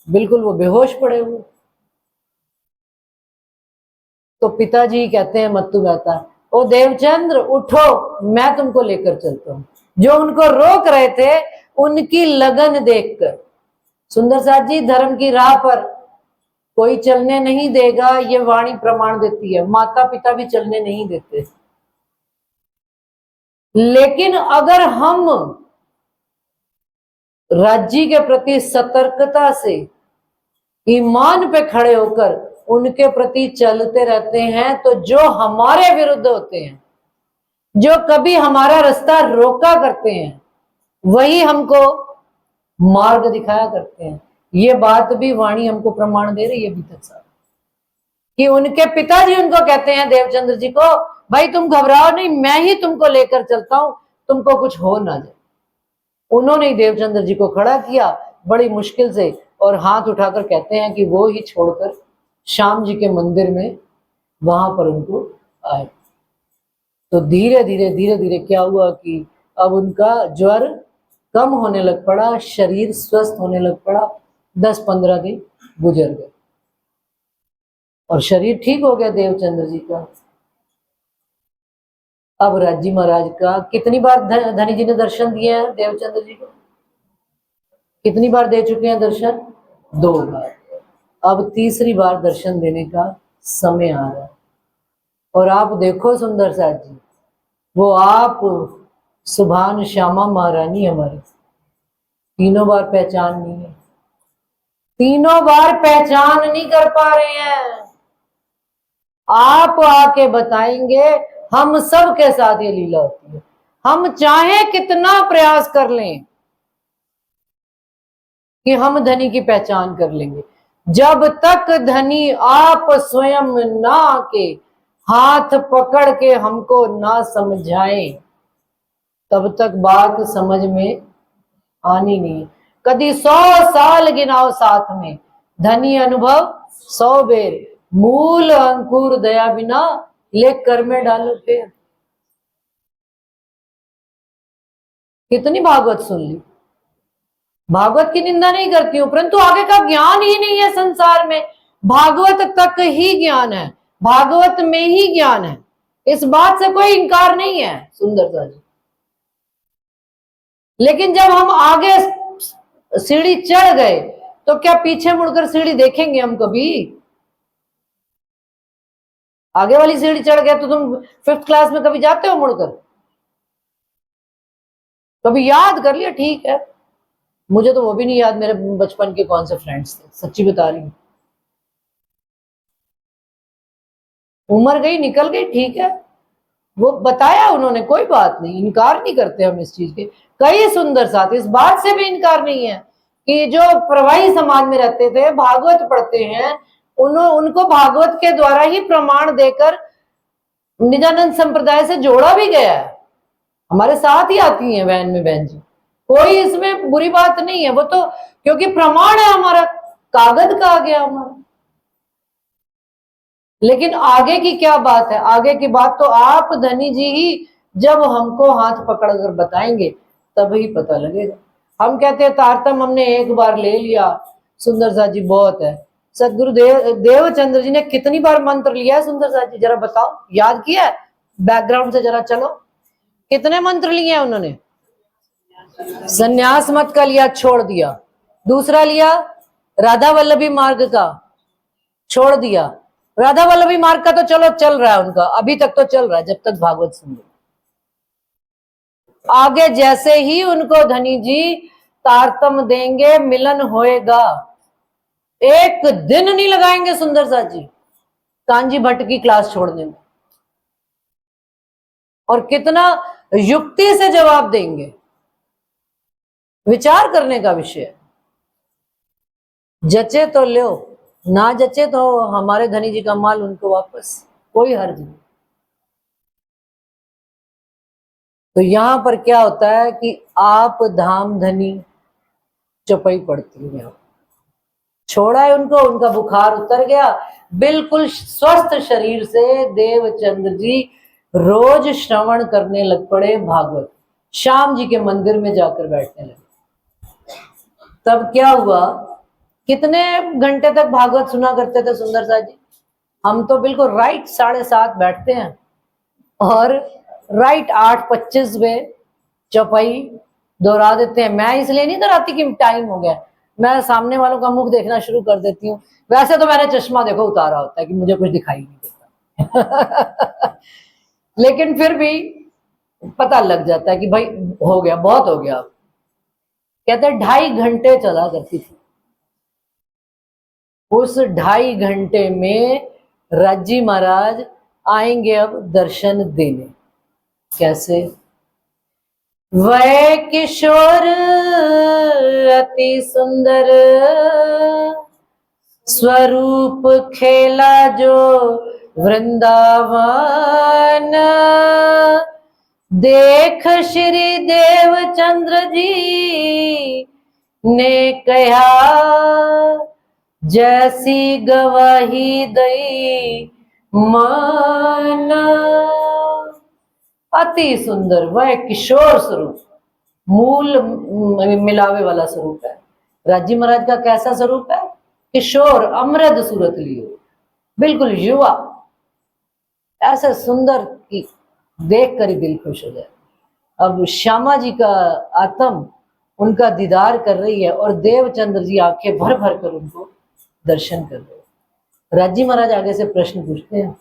बिल्कुल वो बेहोश पड़े हुए। तो पिताजी कहते हैं मत्तू मेहता, ओ देवचंद्र उठो, मैं तुमको लेकर चलता हूं। जो उनको रोक रहे थे उनकी लगन देखकर सुंदर साथ जी धर्म की राह पर कोई चलने नहीं देगा, ये वाणी प्रमाण देती है, माता पिता भी चलने नहीं देते। लेकिन अगर हम राज्य के प्रति सतर्कता से ईमान पे खड़े होकर उनके प्रति चलते रहते हैं तो जो हमारे विरुद्ध होते हैं, जो कभी हमारा रास्ता रोका करते हैं, वही हमको मार्ग दिखाया करते हैं। ये बात भी वाणी हमको प्रमाण दे रही है अभी तक साहब, कि उनके पिताजी उनको कहते हैं देवचंद्र जी को, भाई तुम घबराओ नहीं, मैं ही तुमको लेकर चलता हूं, तुमको कुछ हो ना जाए। उन्होंने ही देवचंद्र जी को खड़ा किया बड़ी मुश्किल से, और हाथ उठाकर कहते हैं कि वो ही छोड़कर श्याम जी के मंदिर में वहां पर उनको आए। तो धीरे धीरे क्या हुआ कि अब उनका ज्वर कम होने लग पड़ा, शरीर स्वस्थ होने लग पड़ा। 10-15 दिन गुजर गए और शरीर ठीक हो गया देवचंद्र जी का। अब राजी महाराज का कितनी बार धनी जी ने दर्शन दिए हैं देवचंद्र जी को? कितनी बार दे चुके हैं दर्शन? 2 बार। अब तीसरी बार दर्शन देने का समय आ रहा है। और आप देखो सुंदर साथ जी, वो आप सुभान श्यामा महारानी हमारी तीनों बार पहचान नहीं है, तीनों बार पहचान नहीं कर पा रहे हैं। आप आके बताएंगे, हम सब के साथ ये लीला होती है। हम चाहे कितना प्रयास कर लें कि हम धनी की पहचान कर लेंगे, जब तक धनी आप स्वयं ना आके हाथ पकड़ के हमको ना समझाएं, तब तक बात समझ में आनी नहीं। कभी 100 साल गिनाओ साथ में, धनी अनुभव 100 बेर, मूल अंकुर दया बिना लेख कर में डालो फिर। कितनी भागवत सुन ली, भागवत की निंदा नहीं करती हूं, परंतु आगे का ज्ञान ही नहीं है संसार में। भागवत तक ही ज्ञान है, भागवत में ही ज्ञान है, इस बात से कोई इंकार नहीं है सुंदरता जी। लेकिन जब हम आगे सीढ़ी चढ़ गए तो क्या पीछे मुड़कर सीढ़ी देखेंगे हम कभी? आगे वाली सीढ़ी चढ़ गया तो तुम 5th क्लास में कभी जाते हो मुड़कर? कभी याद कर लिया? ठीक है, मुझे तो वो भी नहीं याद मेरे बचपन के कौन से फ्रेंड्स थे, सच्ची बता रही हूँ। उम्र गई, निकल गई, ठीक है, वो बताया उन्होंने, कोई बात नहीं, इनकार नहीं करते हम इस चीज के। कई सुंदर साथ इस बात से भी इनकार नहीं है कि जो प्रवाही समाज में रहते थे, भागवत पढ़ते हैं, उनको भागवत के द्वारा ही प्रमाण देकर निजानंद संप्रदाय से जोड़ा भी गया है। हमारे साथ ही आती हैं वैन में बहन जी, कोई इसमें बुरी बात नहीं है, वो तो क्योंकि प्रमाण है हमारा, कागज का आ गया हमारा। लेकिन आगे की क्या बात है? आगे की बात तो आप धनी जी ही जब हमको हाथ पकड़कर बताएंगे तभी पता लगेगा। हम कहते हैं तारतम हमने एक बार ले लिया, सुंदर सा जी बहुत है। सदगुरु देवचंद्र जी ने कितनी बार मंत्र लिया है सुंदर सा जी, जरा बताओ, याद किया है? बैकग्राउंड से जरा चलो, कितने मंत्र लिए हैं उन्होंने? संन्यास मत का लिया, छोड़ दिया। दूसरा लिया राधा वल्लभी मार्ग का, छोड़ दिया। राधा वल्लभी मार्ग का तो चलो चल रहा है उनका, अभी तक तो चल रहा है जब तक भागवत सुन लो। आगे जैसे ही उनको धनी जी तारतम देंगे, मिलन होएगा, एक दिन नहीं लगाएंगे सुंदर सा जी कांजी भट्ट की क्लास छोड़ने में, और कितना युक्ति से जवाब देंगे, विचार करने का विषय है। जचे तो लो, ना जचे तो हमारे धनी जी का माल उनको वापस, कोई हर्ज नहीं। तो यहां पर क्या होता है कि आप धाम धनी चौपाई पड़ती है, छोड़ा है उनको, उनका बुखार उतर गया, बिल्कुल स्वस्थ शरीर से देवचंद्र जी रोज श्रवण करने लग पड़े भागवत, श्याम जी के मंदिर में जाकर बैठने लगे। तब क्या हुआ, कितने घंटे तक भागवत सुना करते थे सुंदर सा जी? हम तो बिल्कुल राइट 7:30 बैठते हैं और राइट 8:25 में चौपाई दोहरा देते हैं। मैं इसलिए नहीं दोहराती कि टाइम हो गया, मैं सामने वालों का मुख देखना शुरू कर देती हूँ। वैसे तो मैंने चश्मा देखो उतारा होता है कि मुझे कुछ दिखाई नहीं देता लेकिन फिर भी पता लग जाता है कि भाई हो गया, बहुत हो गया। कहते 2.5 घंटे चला करती थी। उस 2.5 घंटे में राजी महाराज आएंगे अब दर्शन देने। कैसे? वह किशोर अति सुंदर स्वरूप खेला जो वृंदावन, देख श्री देवचंद्र जी ने कहा जैसी गवाही दई मन। अति सुंदर वह किशोर स्वरूप, मूल मिलावे वाला स्वरूप है। राजी महाराज का कैसा स्वरूप है? किशोर, अमृत सूरत लियो, बिल्कुल युवा, ऐसा सुंदर कि देख कर ही दिल खुश हो जाए। अब श्यामा जी का आत्म उनका दीदार कर रही है और देवचंद्र जी आंखें भर भर कर उनको दर्शन कर रहे हैं। राजी महाराज आगे से प्रश्न पूछते हैं,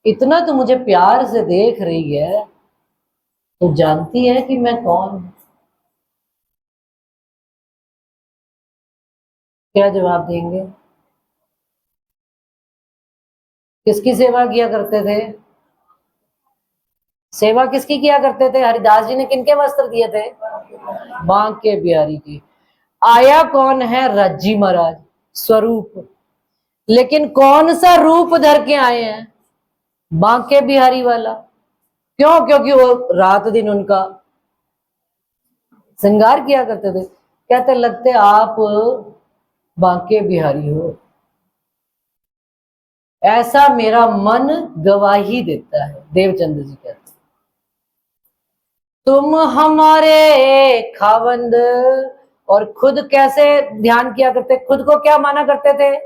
इतना तो मुझे प्यार से देख रही है तो जानती है कि मैं कौन हूं? क्या जवाब देंगे? किसकी सेवा किया करते थे? सेवा किसकी किया करते थे? हरिदास जी ने किनके वस्त्र दिए थे? बांके बिहारी की। आया कौन है? राजी महाराज स्वरूप, लेकिन कौन सा रूप धर के आए हैं? बांके बिहारी वाला। क्यों? क्योंकि वो रात दिन उनका श्रृंगार किया करते थे। कहते लगते आप बांके बिहारी हो, ऐसा मेरा मन गवाही देता है। देवचंद्र जी कहते तुम हमारे खावंद। और खुद कैसे ध्यान किया करते? खुद को क्या माना करते थे?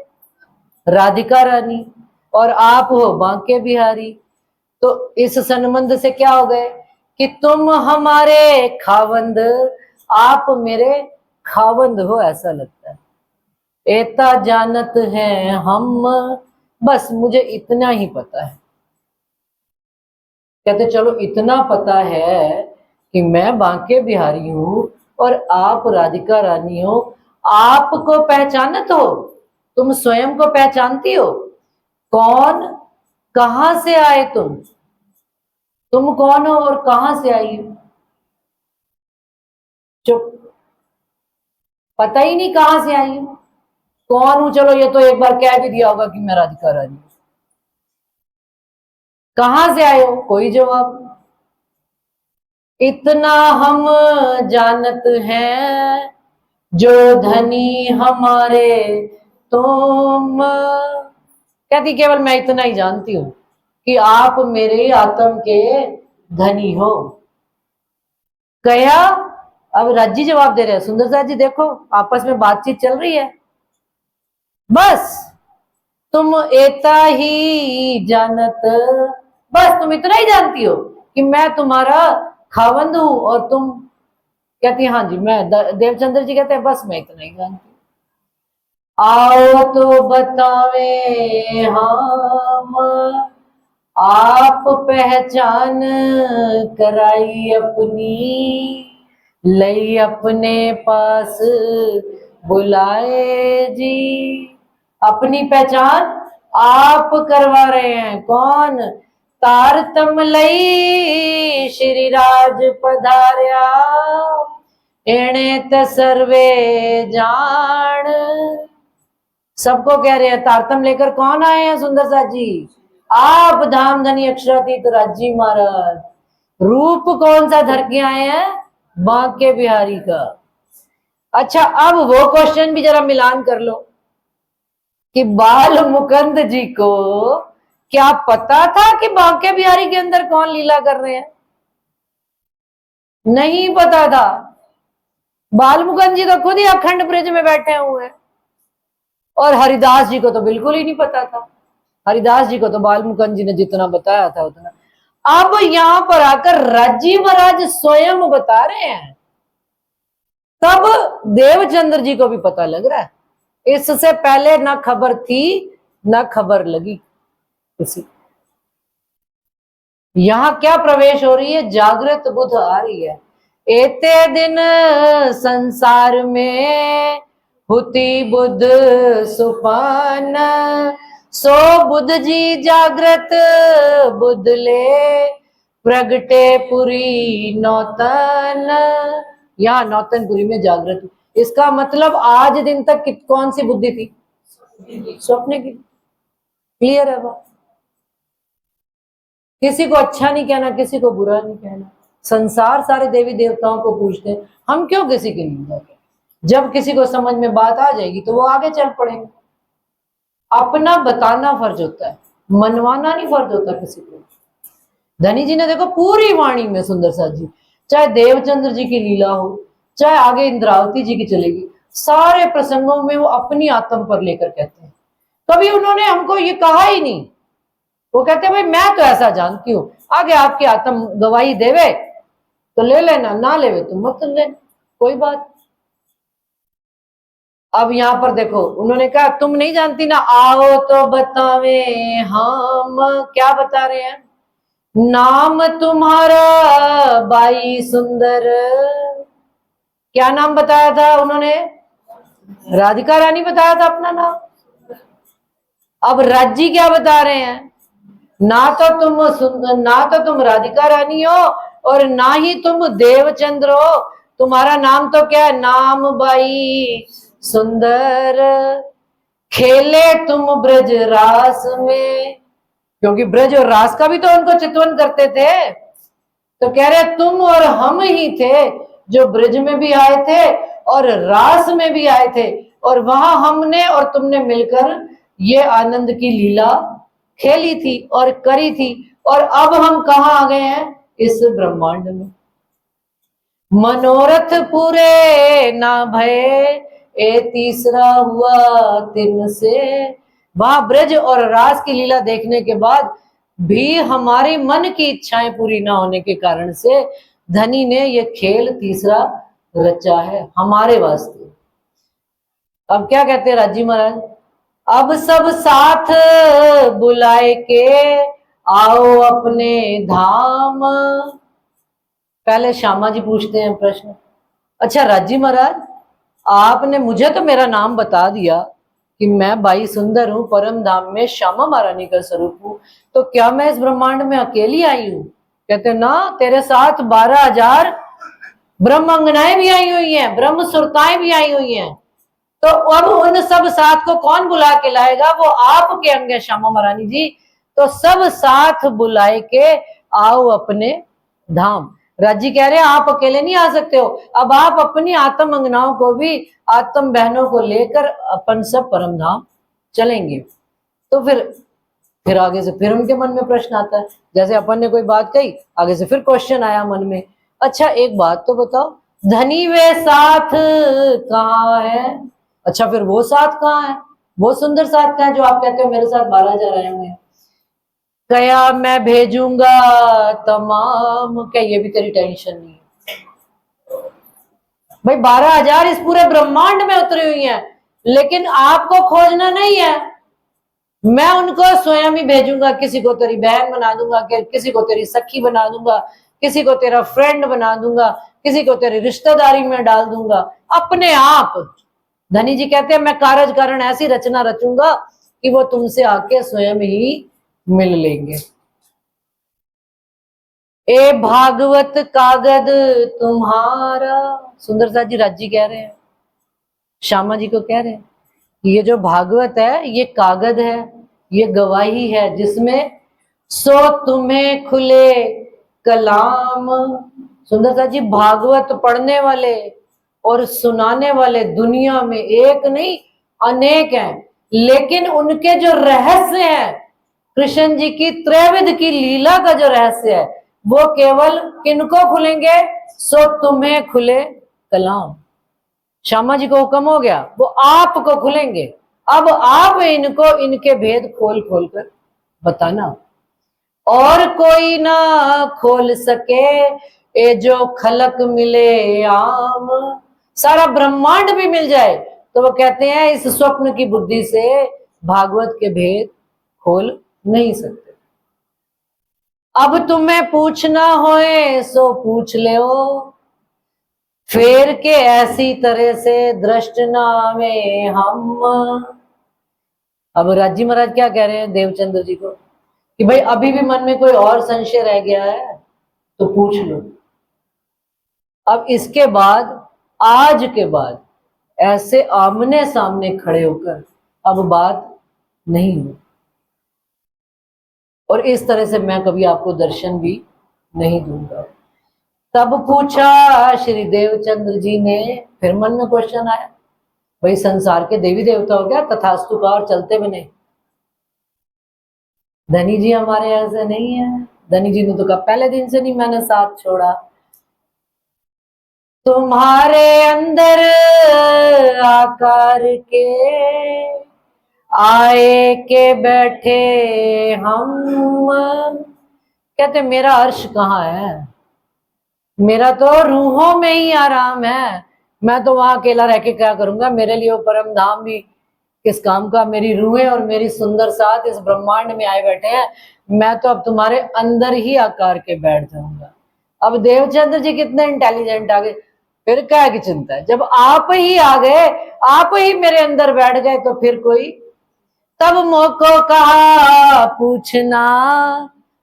राधिका रानी, और आप हो बांके बिहारी। तो इस संबंध से क्या हो गए कि तुम हमारे खावंद, आप मेरे खावंद हो, ऐसा लगता है। एता जानत हैं हम, बस मुझे इतना ही पता है। कहते चलो इतना पता है कि मैं बांके बिहारी हूं और आप राधिका रानी हो। आपको पहचानत हो? तुम स्वयं को पहचानती हो? कौन, कहां से आए तुम कौन हो और कहां से आई हो? चुप, पता ही नहीं कहां से आई हो, कौन हूं। चलो ये तो एक बार कह भी दिया होगा कि मैं राधिका रानी। कहां से आए हो? कोई जवाब। इतना हम जानत हैं जो धनी हमारे तुम। कहती केवल मैं इतना ही जानती हूं कि आप मेरे आत्म के धनी हो। कया, अब राजी जवाब दे रहे हैं। सुंदर साथ जी देखो, आपस में बातचीत चल रही है। बस तुम एता ही जानत, बस तुम इतना ही जानती हो कि मैं तुम्हारा खावंद हूं। और तुम कहती हाँ जी मैं, देवचंद्र जी कहते हैं बस मैं इतना ही जानती हूँ। आओ तो बतावे हम, आप पहचान कराई अपनी, लई अपने पास बुलाए जी। अपनी पहचान आप करवा रहे हैं। कौन? तारतम लई श्री राज पधार्या, एणे त सर्वे जान। सबको कह रहे हैं तारतम लेकर कौन आए हैं? सुंदर साथ जी आप, धाम धनी अक्षरातीत राजी महाराज। रूप कौन सा धर के आए हैं? बांके बिहारी का। अच्छा अब वो क्वेश्चन भी जरा मिलान कर लो कि बाल मुकुंद जी को क्या पता था कि बांके बिहारी के अंदर कौन लीला कर रहे हैं? नहीं पता था। बाल मुकुंद जी तो खुद ही अखंड ब्रिज में बैठे हुए हैं। और हरिदास जी को तो बिल्कुल ही नहीं पता था। हरिदास जी को तो बाल मुकुंद जी ने जितना बताया था उतना। अब यहां पर आकर राजी महाराज स्वयं बता रहे हैं, तब देवचंद्र जी को भी पता लग रहा है। इससे पहले ना खबर थी ना खबर लगी किसी। यहां क्या प्रवेश हो रही है? जागृत बुद्ध आ रही है। एते दिन संसार में हुती बुद्ध सुपान, सो बुद्ध जी जागृत बुद्ध ले प्रगटे पुरी नौतन, यहाँ नौतनपुरी में जागृत हुई। इसका मतलब आज दिन तक कौन सी बुद्धि थी? स्वप्न की। क्लियर है बात? किसी को अच्छा नहीं कहना, किसी को बुरा नहीं कहना। संसार सारे देवी देवताओं को पूछते हैं, हम क्यों किसी की निंदा करें? जब किसी को समझ में बात आ जाएगी तो वो आगे चल पड़ेंगे। अपना बताना फर्ज होता है, मनवाना नहीं फर्ज होता किसी को। धनी जी ने देखो पूरी वाणी में सुंदर सा जी, चाहे देवचंद्र जी की लीला हो, चाहे आगे इंद्रावती जी की चलेगी, सारे प्रसंगों में वो अपनी आत्म पर लेकर कहते हैं। कभी उन्होंने हमको ये कहा ही नहीं। वो कहते हैं भाई मैं तो ऐसा जानती हूँ, आगे आपकी आत्म गवाही देवे तो ले लेना, ना लेवे तो मत लेना, कोई बात। अब यहाँ पर देखो उन्होंने कहा तुम नहीं जानती ना, आओ तो बतावे हम। क्या बता रहे हैं? नाम तुम्हारा बाई सुंदर। क्या नाम बताया था उन्होंने? राधिका रानी बताया था अपना नाम। अब राज्जी क्या बता रहे हैं? ना तो तुम राधिका रानी हो और ना ही तुम देवचंद्र हो, तुम्हारा नाम तो क्या है? नाम बाई सुंदर। खेले तुम ब्रज रास में, क्योंकि ब्रज और रास का भी तो उनको चितवन करते थे। तो कह रहे तुम और हम ही थे जो ब्रज में भी आए थे और रास में भी आए थे, और वहां हमने और तुमने मिलकर ये आनंद की लीला खेली थी और करी थी। और अब हम कहाँ आ गए हैं? इस ब्रह्मांड में। मनोरथ पूरे ना भये, ए तीसरा हुआ तिन से। वहां ब्रज और रास की लीला देखने के बाद भी हमारी मन की इच्छाएं पूरी ना होने के कारण से धनी ने ये खेल तीसरा रचा है हमारे वास्ते। अब क्या कहते हैं राजी महाराज? अब सब साथ बुलाए के आओ अपने धाम। पहले श्यामा जी पूछते हैं प्रश्न, अच्छा राजी महाराज आपने मुझे तो मेरा नाम बता दिया कि मैं बाई सुंदर हूँ, परम धाम में श्यामा महारानी का स्वरूप हूँ, तो क्या मैं इस ब्रह्मांड में अकेली आई हूँ? कहते ना, तेरे साथ 12,000 ब्रह्मांगनाएं भी आई हुई हैं, ब्रह्म सुरताएं भी आई हुई हैं। तो अब उन सब साथ को कौन बुला के लाएगा? वो आपके अंग है श्यामा महारानी जी। तो सब साथ बुलाए के आओ अपने धाम। राजी कह रहे हैं आप अकेले नहीं आ सकते हो, अब आप अपनी आत्म अंगनाओं को भी, आत्म बहनों को लेकर अपन सब परम धाम चलेंगे। तो फिर आगे से फिर उनके मन में प्रश्न आता है, जैसे अपन ने कोई बात कही, आगे से फिर क्वेश्चन आया मन में, अच्छा एक बात तो बताओ, धनी वे साथ कहाँ है? अच्छा फिर वो साथ कहाँ है? वो सुंदर साथ कहाँ है जो आप कहते हो मेरे साथ 12,000 आए हुए हैं? कया मैं भेजूंगा तमाम। क्या ये भी तेरी टेंशन नहीं है? भाई 12,000 इस पूरे ब्रह्मांड में उतरी हुई हैं, लेकिन आपको खोजना नहीं है। मैं उनको स्वयं ही भेजूंगा, किसी को तेरी बहन बना दूंगा, किसी को तेरी सखी बना दूंगा, किसी को तेरा फ्रेंड बना दूंगा, किसी को तेरी रिश्तेदारी में डाल दूंगा, अपने आप। धनी जी कहते हैं मैं कारज कारण ऐसी रचना रचूंगा कि वो तुमसे आके स्वयं ही मिल लेंगे। ए भागवत कागद तुम्हारा। सुंदर सा जी राजी कह रहे हैं, श्यामा जी को कह रहे हैं ये जो भागवत है ये कागज है, ये गवाही है जिसमें सो तुम्हें खुले कलाम। सुंदर सा जी भागवत पढ़ने वाले और सुनाने वाले दुनिया में एक नहीं अनेक हैं, लेकिन उनके जो रहस्य है, कृष्ण जी की त्रैविध की लीला का जो रहस्य है, वो केवल किनको खुलेंगे? सो तुम्हें खुले कलाम। श्यामा जी को हुक्म हो गया, वो आपको खुलेंगे। अब आप इनको इनके भेद खोल खोल कर बताना, और कोई ना खोल सके ए जो खलक मिले आम। सारा ब्रह्मांड भी मिल जाए तो वो कहते हैं इस स्वप्न की बुद्धि से भागवत के भेद खोल नहीं सकते। अब तुम्हें पूछना होए सो पूछ ले, फेर के ऐसी तरह से दृष्ट नावे हम। अब राजी महाराज क्या कह रहे हैं देवचंद्र जी को कि भाई अभी भी मन में कोई और संशय रह गया है तो पूछ लो। अब इसके बाद, आज के बाद ऐसे आमने सामने खड़े होकर अब बात नहीं हो, और इस तरह से मैं कभी आपको दर्शन भी नहीं दूंगा। तब पूछा श्री देवचंद्र जी ने, फिर मन में क्वेश्चन आया, भाई संसार के देवी देवता हो गया तथास्तु का और चलते भी नहीं, धनी जी हमारे ऐसे नहीं है। धनी जी ने तो कहा पहले दिन से नहीं मैंने साथ छोड़ा, तुम्हारे अंदर आकार के आए के बैठे हम। कहते मेरा अर्श कहाँ है, मेरा तो रूहों में ही आराम है, मैं तो वहां अकेला रह के क्या करूंगा, मेरे लिए वो परम धाम भी किस काम का, मेरी रूहें और मेरी सुंदर साथ इस ब्रह्मांड में आए बैठे हैं, मैं तो अब तुम्हारे अंदर ही आकार के बैठ जाऊंगा। अब देवचंद्र जी कितने इंटेलिजेंट आ गए, फिर क्या की चिंता है, जब आप ही आ गए, आप ही मेरे अंदर बैठ गए तो फिर कोई। तब मोको कहा पूछना,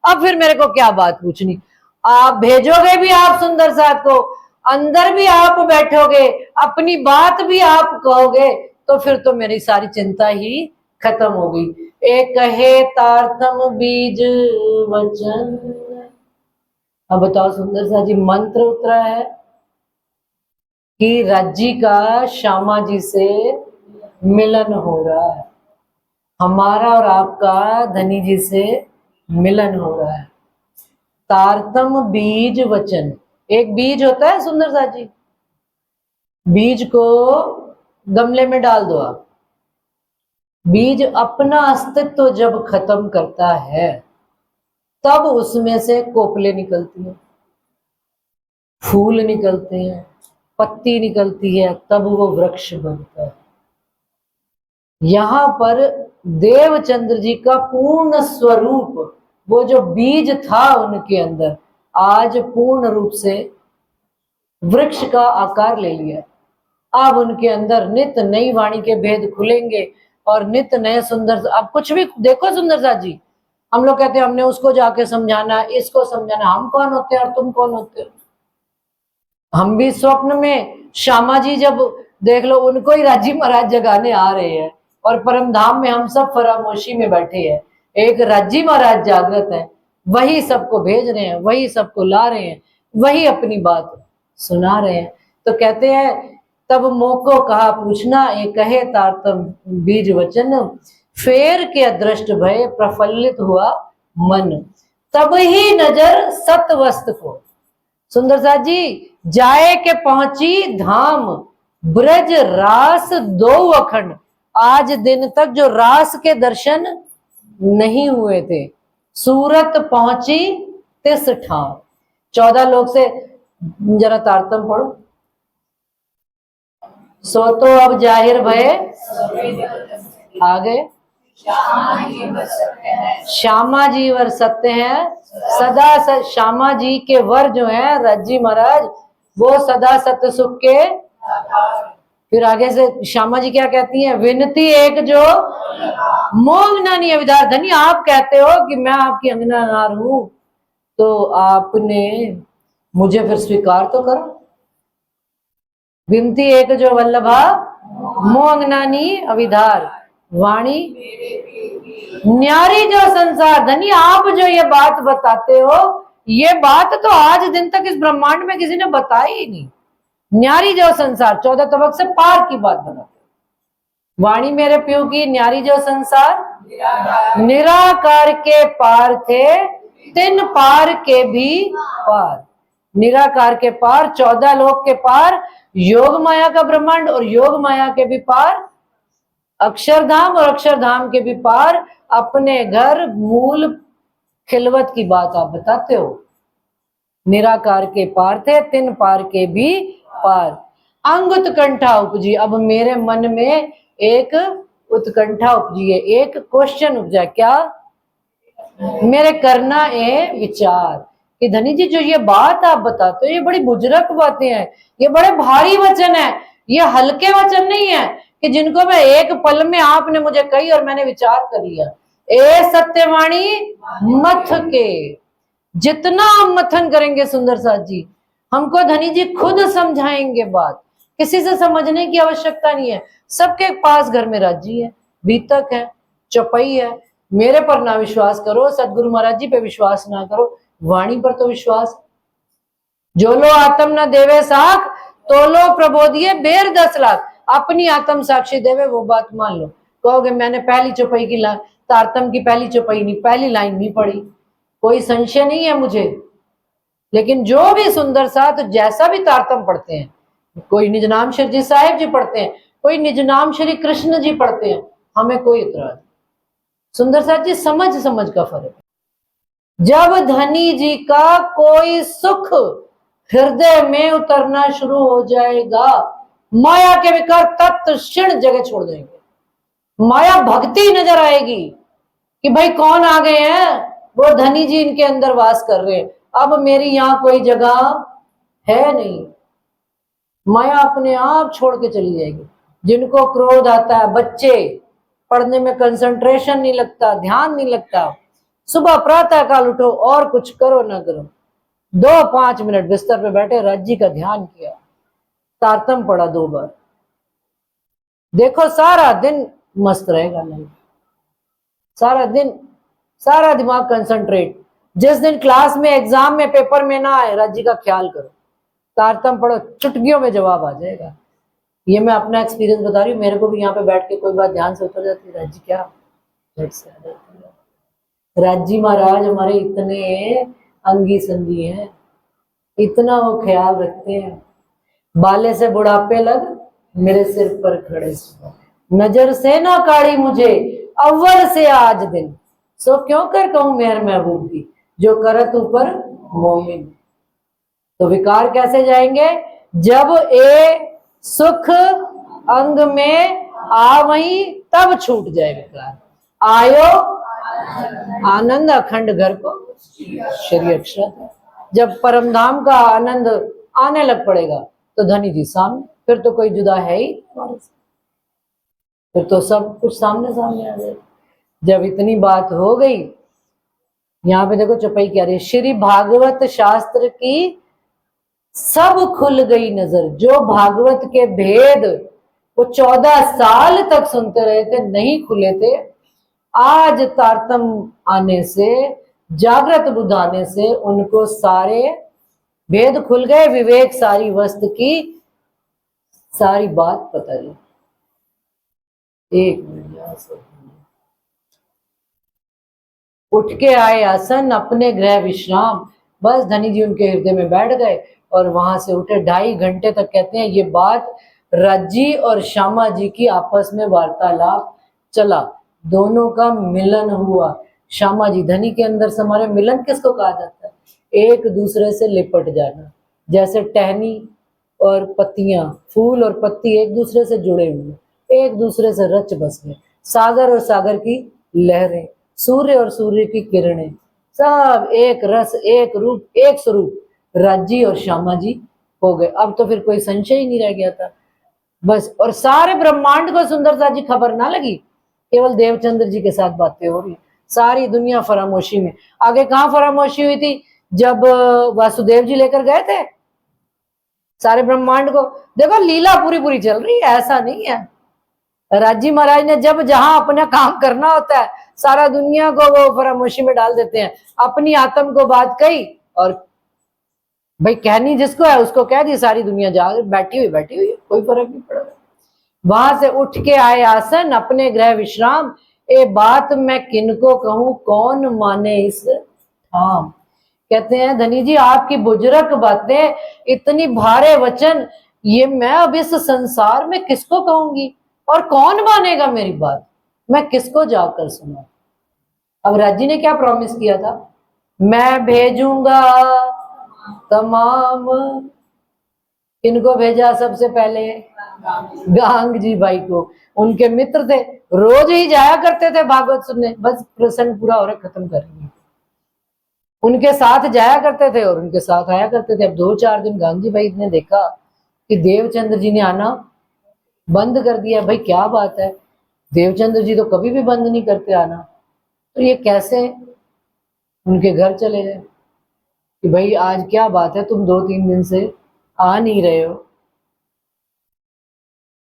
अब फिर मेरे को क्या बात पूछनी, आप भेजोगे भी आप सुंदर साथ को, अंदर भी आप बैठोगे, अपनी बात भी आप कहोगे, तो फिर तो मेरी सारी चिंता ही खत्म हो गई। एक कहे तारतम बीज वचन। अब बताओ सुंदर सा जी, मंत्र उतरा है कि राज्जी का श्यामा जी से मिलन हो रहा है, हमारा और आपका धनी जी से मिलन हो रहा है। तारतम बीज वचन, एक बीज होता है सुंदर सा जी, बीज को गमले में डाल दो आप, बीज अपना अस्तित्व जब खत्म करता है तब उसमें से कोपले निकलती हैं, फूल निकलते हैं, पत्ती निकलती है, तब वो वृक्ष बनता है। यहां पर देवचंद्र जी का पूर्ण स्वरूप, वो जो बीज था उनके अंदर, आज पूर्ण रूप से वृक्ष का आकार ले लिया। अब उनके अंदर नित नई वाणी के भेद खुलेंगे और नित नए सुंदर, अब कुछ भी देखो सुंदर सा जी, हम लोग कहते हैं हमने उसको जाके समझाना, इसको समझाना, हम कौन होते हैं और तुम कौन होते हो। हम भी स्वप्न में श्यामा जी जब देख लो उनको ही राजी महाराज जगाने आ रहे हैं, और परम धाम में हम सब फरामोशी में बैठे हैं, एक राजी महाराज जागृत है, वही सबको भेज रहे हैं, वही सबको ला रहे हैं, वही अपनी बात सुना रहे हैं। तो कहते हैं तब मोको कहा पूछना, एक कहे तारतम बीज वचन, फेर के अदृष्ट भय प्रफुल्लित हुआ मन, तब ही नजर सतवस्त को। सुंदर सा जी, जाए के पहुंची धाम ब्रज रास दो अखंड, आज दिन तक जो रास के दर्शन नहीं हुए थे, सूरत पहुंची तिस ठाम। 14 लोग से जरा तारतम पढ़ो। सो तो अब जाहिर भय आगे, श्यामा जी वर सत्य हैं सदा, श्यामा जी के वर जो हैं रज्जी महाराज, वो सदा सत्य सुख के। फिर आगे से श्यामा जी क्या कहती हैं, विनती एक जो मोंगना नहीं अविधार। धनी आप कहते हो कि मैं आपकी अंगनार हूं, तो आपने मुझे फिर स्वीकार तो करो। विनती एक जो वल्लभा मोंगनानी अविधार, वाणी न्यारी जो संसार। धनी आप जो ये बात बताते हो, ये बात तो आज दिन तक इस ब्रह्मांड में किसी ने बताई ही नहीं। न्यारी जो संसार, 14 तबक से पार की बात बताते। वाणी मेरे प्यो की, न्यारी जो संसार निराकार के पार थे, तिन पार के भी पार। निराकार के पार, 14 लोक के पार, योग माया का ब्रह्मांड और योग माया के भी पार, अक्षरधाम और अक्षरधाम के भी पार, अपने घर मूल खिलवत की बात आप बताते हो। निराकार के पार थे, तिन पार के भी पार। अंग उत्कंठा उपजी, अब मेरे मन में एक उत्कंठा उपजी है, एक क्वेश्चन उपजा, क्या मेरे करना है विचार कि धनी जी जो ये बात आप बताते हो, ये बड़ी बुजुर्ग बातें हैं, ये बड़े भारी वचन है, ये हल्के वचन नहीं है कि जिनको मैं एक पल में आपने मुझे कही और मैंने विचार कर लिया। ए सत्यवाणी मथ के, जितना हम मथन करेंगे सुंदर साथ जी, हमको धनी जी खुद समझाएंगे बात, किसी से समझने की आवश्यकता नहीं है। सबके पास घर में राज्जी है, बीतक है, चौपाई है। मेरे पर ना विश्वास करो, सदगुरु महाराज जी पे विश्वास ना करो, वाणी पर तो विश्वास। जो लो आत्म न देवे साख, तो लो प्रबोधिए बेर 10 लाख। अपनी आत्म साक्षी देवे वो बात मान लो। कहोगे मैंने पहली चौपाई की तारतम की पहली चौपाई नहीं, पहली लाइन नहीं पढ़ी, कोई संशय नहीं है मुझे। लेकिन जो भी सुंदर साथ जैसा भी तारतम पढ़ते हैं, कोई निज नाम श्री जी साहेब जी पढ़ते हैं, कोई निज नाम श्री कृष्ण जी पढ़ते हैं, हमें कोई इतराज। सुंदर साथ जी समझ समझ का फर्क है। जब धनी जी का कोई सुख हृदय में उतरना शुरू हो जाएगा, माया के विकार तत्क्षण जगह छोड़ देंगे। माया भक्ति नजर आएगी कि भाई कौन आ गए हैं, वो धनी जी इनके अंदर वास कर रहे हैं, अब मेरी यहां कोई जगह है नहीं। माया अपने आप छोड़ के चली जाएगी। जिनको क्रोध आता है, बच्चे पढ़ने में कंसंट्रेशन नहीं लगता, ध्यान नहीं लगता, सुबह प्रातः काल उठो और कुछ करो ना करो, 2-5 मिनट बिस्तर पे बैठे राज्य का ध्यान किया, तारतम पढ़ा 2 बार, देखो सारा दिन मस्त रहेगा। नहीं, सारा दिन सारा दिमाग कंसंट्रेट। जिस दिन क्लास में, एग्जाम में, पेपर में ना आए, राज्य का ख्याल करो, तारतम पढ़ो, चुटकियों में जवाब आ जाएगा। ये मैं अपना एक्सपीरियंस बता रही हूँ। मेरे को भी यहाँ पे बैठ के कोई बात ध्यान से उतर जाती है, राज्य क्या राज्य महाराज हमारे इतने अंगी संगी हैं, इतना वो ख्याल रखते हैं। बाले से बुढ़ापे लग मेरे सिर पर खड़े, नजर से ना काढ़ी मुझे अव्वल से आज दिन, सो क्यों कर कहूं मेहर महबूब की, जो करत ऊपर मोमिन। तो विकार कैसे जाएंगे, जब ए सुख अंग में आ वही तब छूट जाए विकार। आयो आनंद अखंड घर को श्री अक्षर। जब परमधाम का आनंद आने लग पड़ेगा तो धनी जी सामने, फिर तो कोई जुदा है ही, फिर तो सब कुछ सामने सामने आ जाएगा। जब इतनी बात हो गई, यहाँ पे देखो चौपाई क्या रही है, श्री भागवत शास्त्र की सब खुल गई नजर। जो भागवत के भेद वो 14 साल तक सुनते रहे थे, नहीं खुले थे, आज तारतम आने से, जागृत बुद्ध आने से उनको सारे भेद खुल गए, विवेक सारी वस्तु की सारी बात पता लगी। एक मिनट, उठ के आए आसन अपने गृह विश्राम। बस धनी जी उनके हृदय में बैठ गए और वहां से उठे। 2.5 घंटे तक कहते हैं ये बात राज्जी और श्यामा जी की आपस में वार्तालाप चला, दोनों का मिलन हुआ। श्यामा जी, धनी के अंदर से हमारे मिलन किसको कहा जाता है, एक दूसरे से लिपट जाना। जैसे टहनी और पत्तियां, फूल और पत्ती एक दूसरे से जुड़े हुए, एक दूसरे से रच बस गए। सागर और सागर की लहरें, सूर्य और सूर्य की किरणें, सब एक रस, एक रूप, एक स्वरूप राज्जी और श्यामा जी हो गए। अब तो फिर कोई संशय ही नहीं रह गया था बस। और सारे ब्रह्मांड को सुंदरता जी खबर ना लगी, केवल देवचंद्र जी के साथ बातें हो रही। सारी दुनिया फरामोशी में। आगे कहाँ फरामोशी हुई थी, जब वासुदेव जी लेकर गए थे सारे ब्रह्मांड को। देखो लीला पूरी पूरी चल रही है, ऐसा नहीं है। राज्जी महाराज ने जब जहां अपना काम करना होता है, सारा दुनिया को वो फरामोशी में डाल देते हैं। अपनी आत्म को बात कही और भाई कहनी जिसको है उसको कह दी, सारी दुनिया जा बैठी हुई, कोई फर्क नहीं पड़ा। वहां से उठ के आए आसन अपने गृह विश्राम। ए बात मैं किनको कहूं, कौन माने इस ठाम। कहते हैं धनी जी आपकी बुजुर्ग बातें, इतनी भारे वचन, ये मैं अब इस संसार में किसको कहूंगी और कौन मानेगा मेरी बात, मैं किसको जाकर सुना। अब राज्जी ने क्या प्रॉमिस किया था, मैं भेजूंगा तमाम। किनको भेजा सबसे पहले, गांग जी भाई को। उनके मित्र थे, रोज ही जाया करते थे भागवत सुनने। बस प्रसंग पूरा हो रहा, खत्म कर रही है। उनके साथ जाया करते थे और उनके साथ आया करते थे। अब 2-4 दिन गांग जी भाई ने देखा कि देवचंद्र जी ने आना बंद कर दिया। भाई क्या बात है, देवचंद्र जी तो कभी भी बंद नहीं करते आना, तो ये कैसे। उनके घर चले गए। कि भाई आज क्या बात है, तुम 2-3 दिन से आ नहीं रहे हो।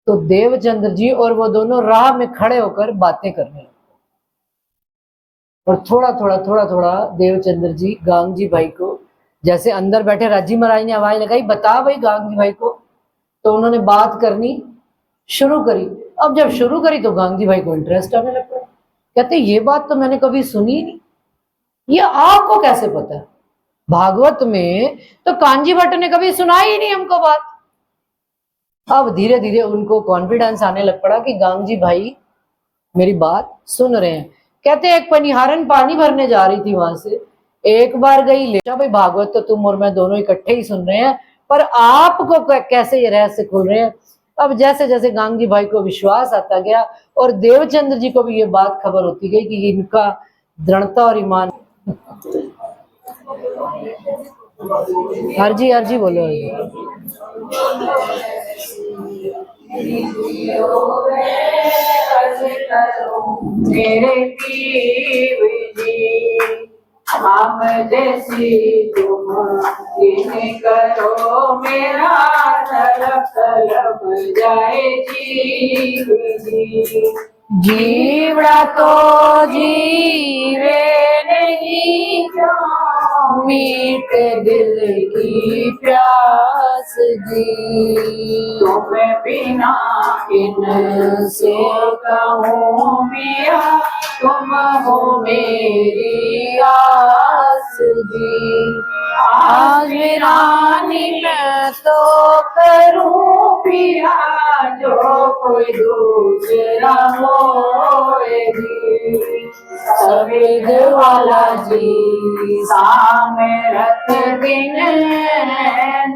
तो देवचंद्र जी और वो दोनों राह में खड़े होकर बातें करने लगे। और थोड़ा थोड़ा देवचंद्र जी गांग जी भाई को, जैसे अंदर बैठे राजी महाराज ने आवाज लगाई, बता भाई गांग जी भाई को। तो उन्होंने बात करनी शुरू करी। अब जब शुरू करी तो गांग जी भाई को इंटरेस्ट आने लग गया। कहते ये बात तो मैंने कभी सुनी ही नहीं, ये आपको कैसे पता है? भागवत में तो कांजी भट्ट ने कभी सुनाई ही नहीं हमको बात। अब धीरे धीरे उनको कॉन्फिडेंस आने लग पड़ा कि गांग जी भाई मेरी बात सुन रहे हैं। कहते एक पनिहारन पानी भरने जा रही थी, वहां से एक बार गई ले, भाई भागवत तो तुम और मैं दोनों इकट्ठे ही सुन रहे हैं, पर आपको कैसे ये रहस्य खुल रहे हैं? अब जैसे जैसे गांग जी भाई को विश्वास आता गया और देवचंद्र जी को भी ये बात खबर होती गई कि इनका दृढ़ता और ईमान। हर जी बोलो मेरे हम जैसी तुम दिन करो मेरा तलब तलब जाए जीवड़ा तो जीवे नहीं मीठ दिल की प्यास जी, तुम्हें बिना इनसे कहूँ मिया तुम हो मेरी आस जी। आज रानी मैं तो करूँ पिया जो कोई दूसरा होएगी, सवेद वाला जी सामे रख दिन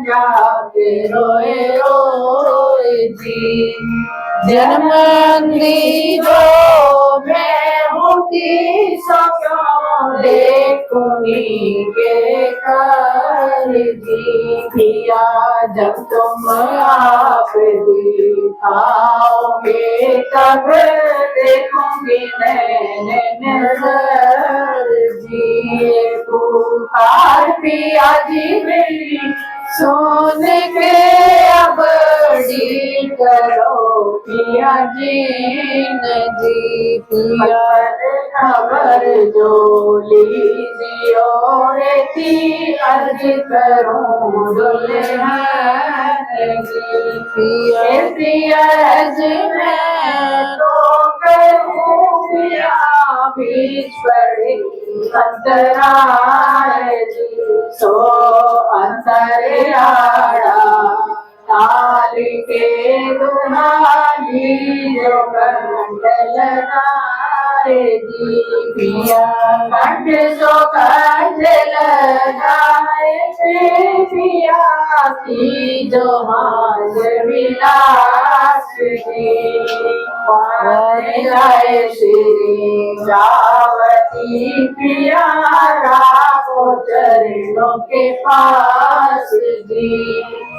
जाके रोए रोए जी। जन्म दी जो मैं होती सो क्यों देखूंगी के कर जी, पिया जब तुम आप दिखाओगे तब देखूंगी मैंने नजर जी। पुकार पिया जी मेरी सुन के अब डी करो पिया जी नदी पिया खबर जो लीजियो रेती अर्ज करूं दुल्हन जी। पिया मैं तो करूं पिया बीच पड़े अंतराय जी, सो अंतराड़ा ताल के दुहाली जो कंठ लगाए जी। पिया कंठ जो कंठ लगाए पिया की जो हाथ विलास जी। जय श्री गावती प्यारा को चरणों के पास जी।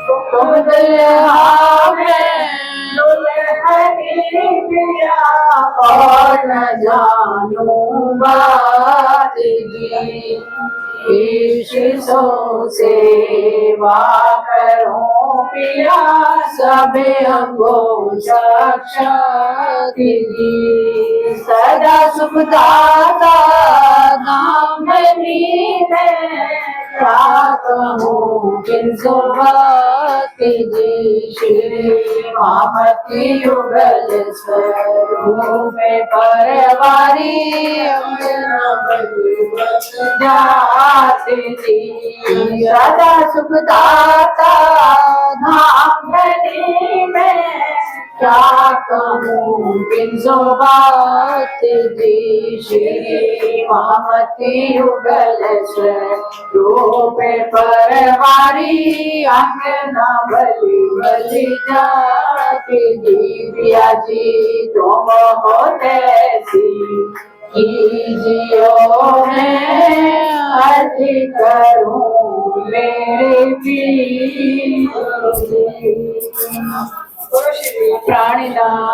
तुम दुल्हा में दुल्हनी पिया और न जानू बात जी। ईशो सेवा करूं पिया सब अंगों साक्षात जी। सदा सुख दाता नाम ली मैं क्या कहूँ किनको बात जी। श्री मामती युगल स्वरूप परवारी जात जी। सदा सुख दाता धाम धनी में क्या कहूँ किनको बात जी। श्री मामती युगल स्वरूप परवारी अंगना बलि बलि जात जी। पिया जी तुम हो तैसी कीजियो मैं अर्ज करूं मेरे पीर प्राणदान।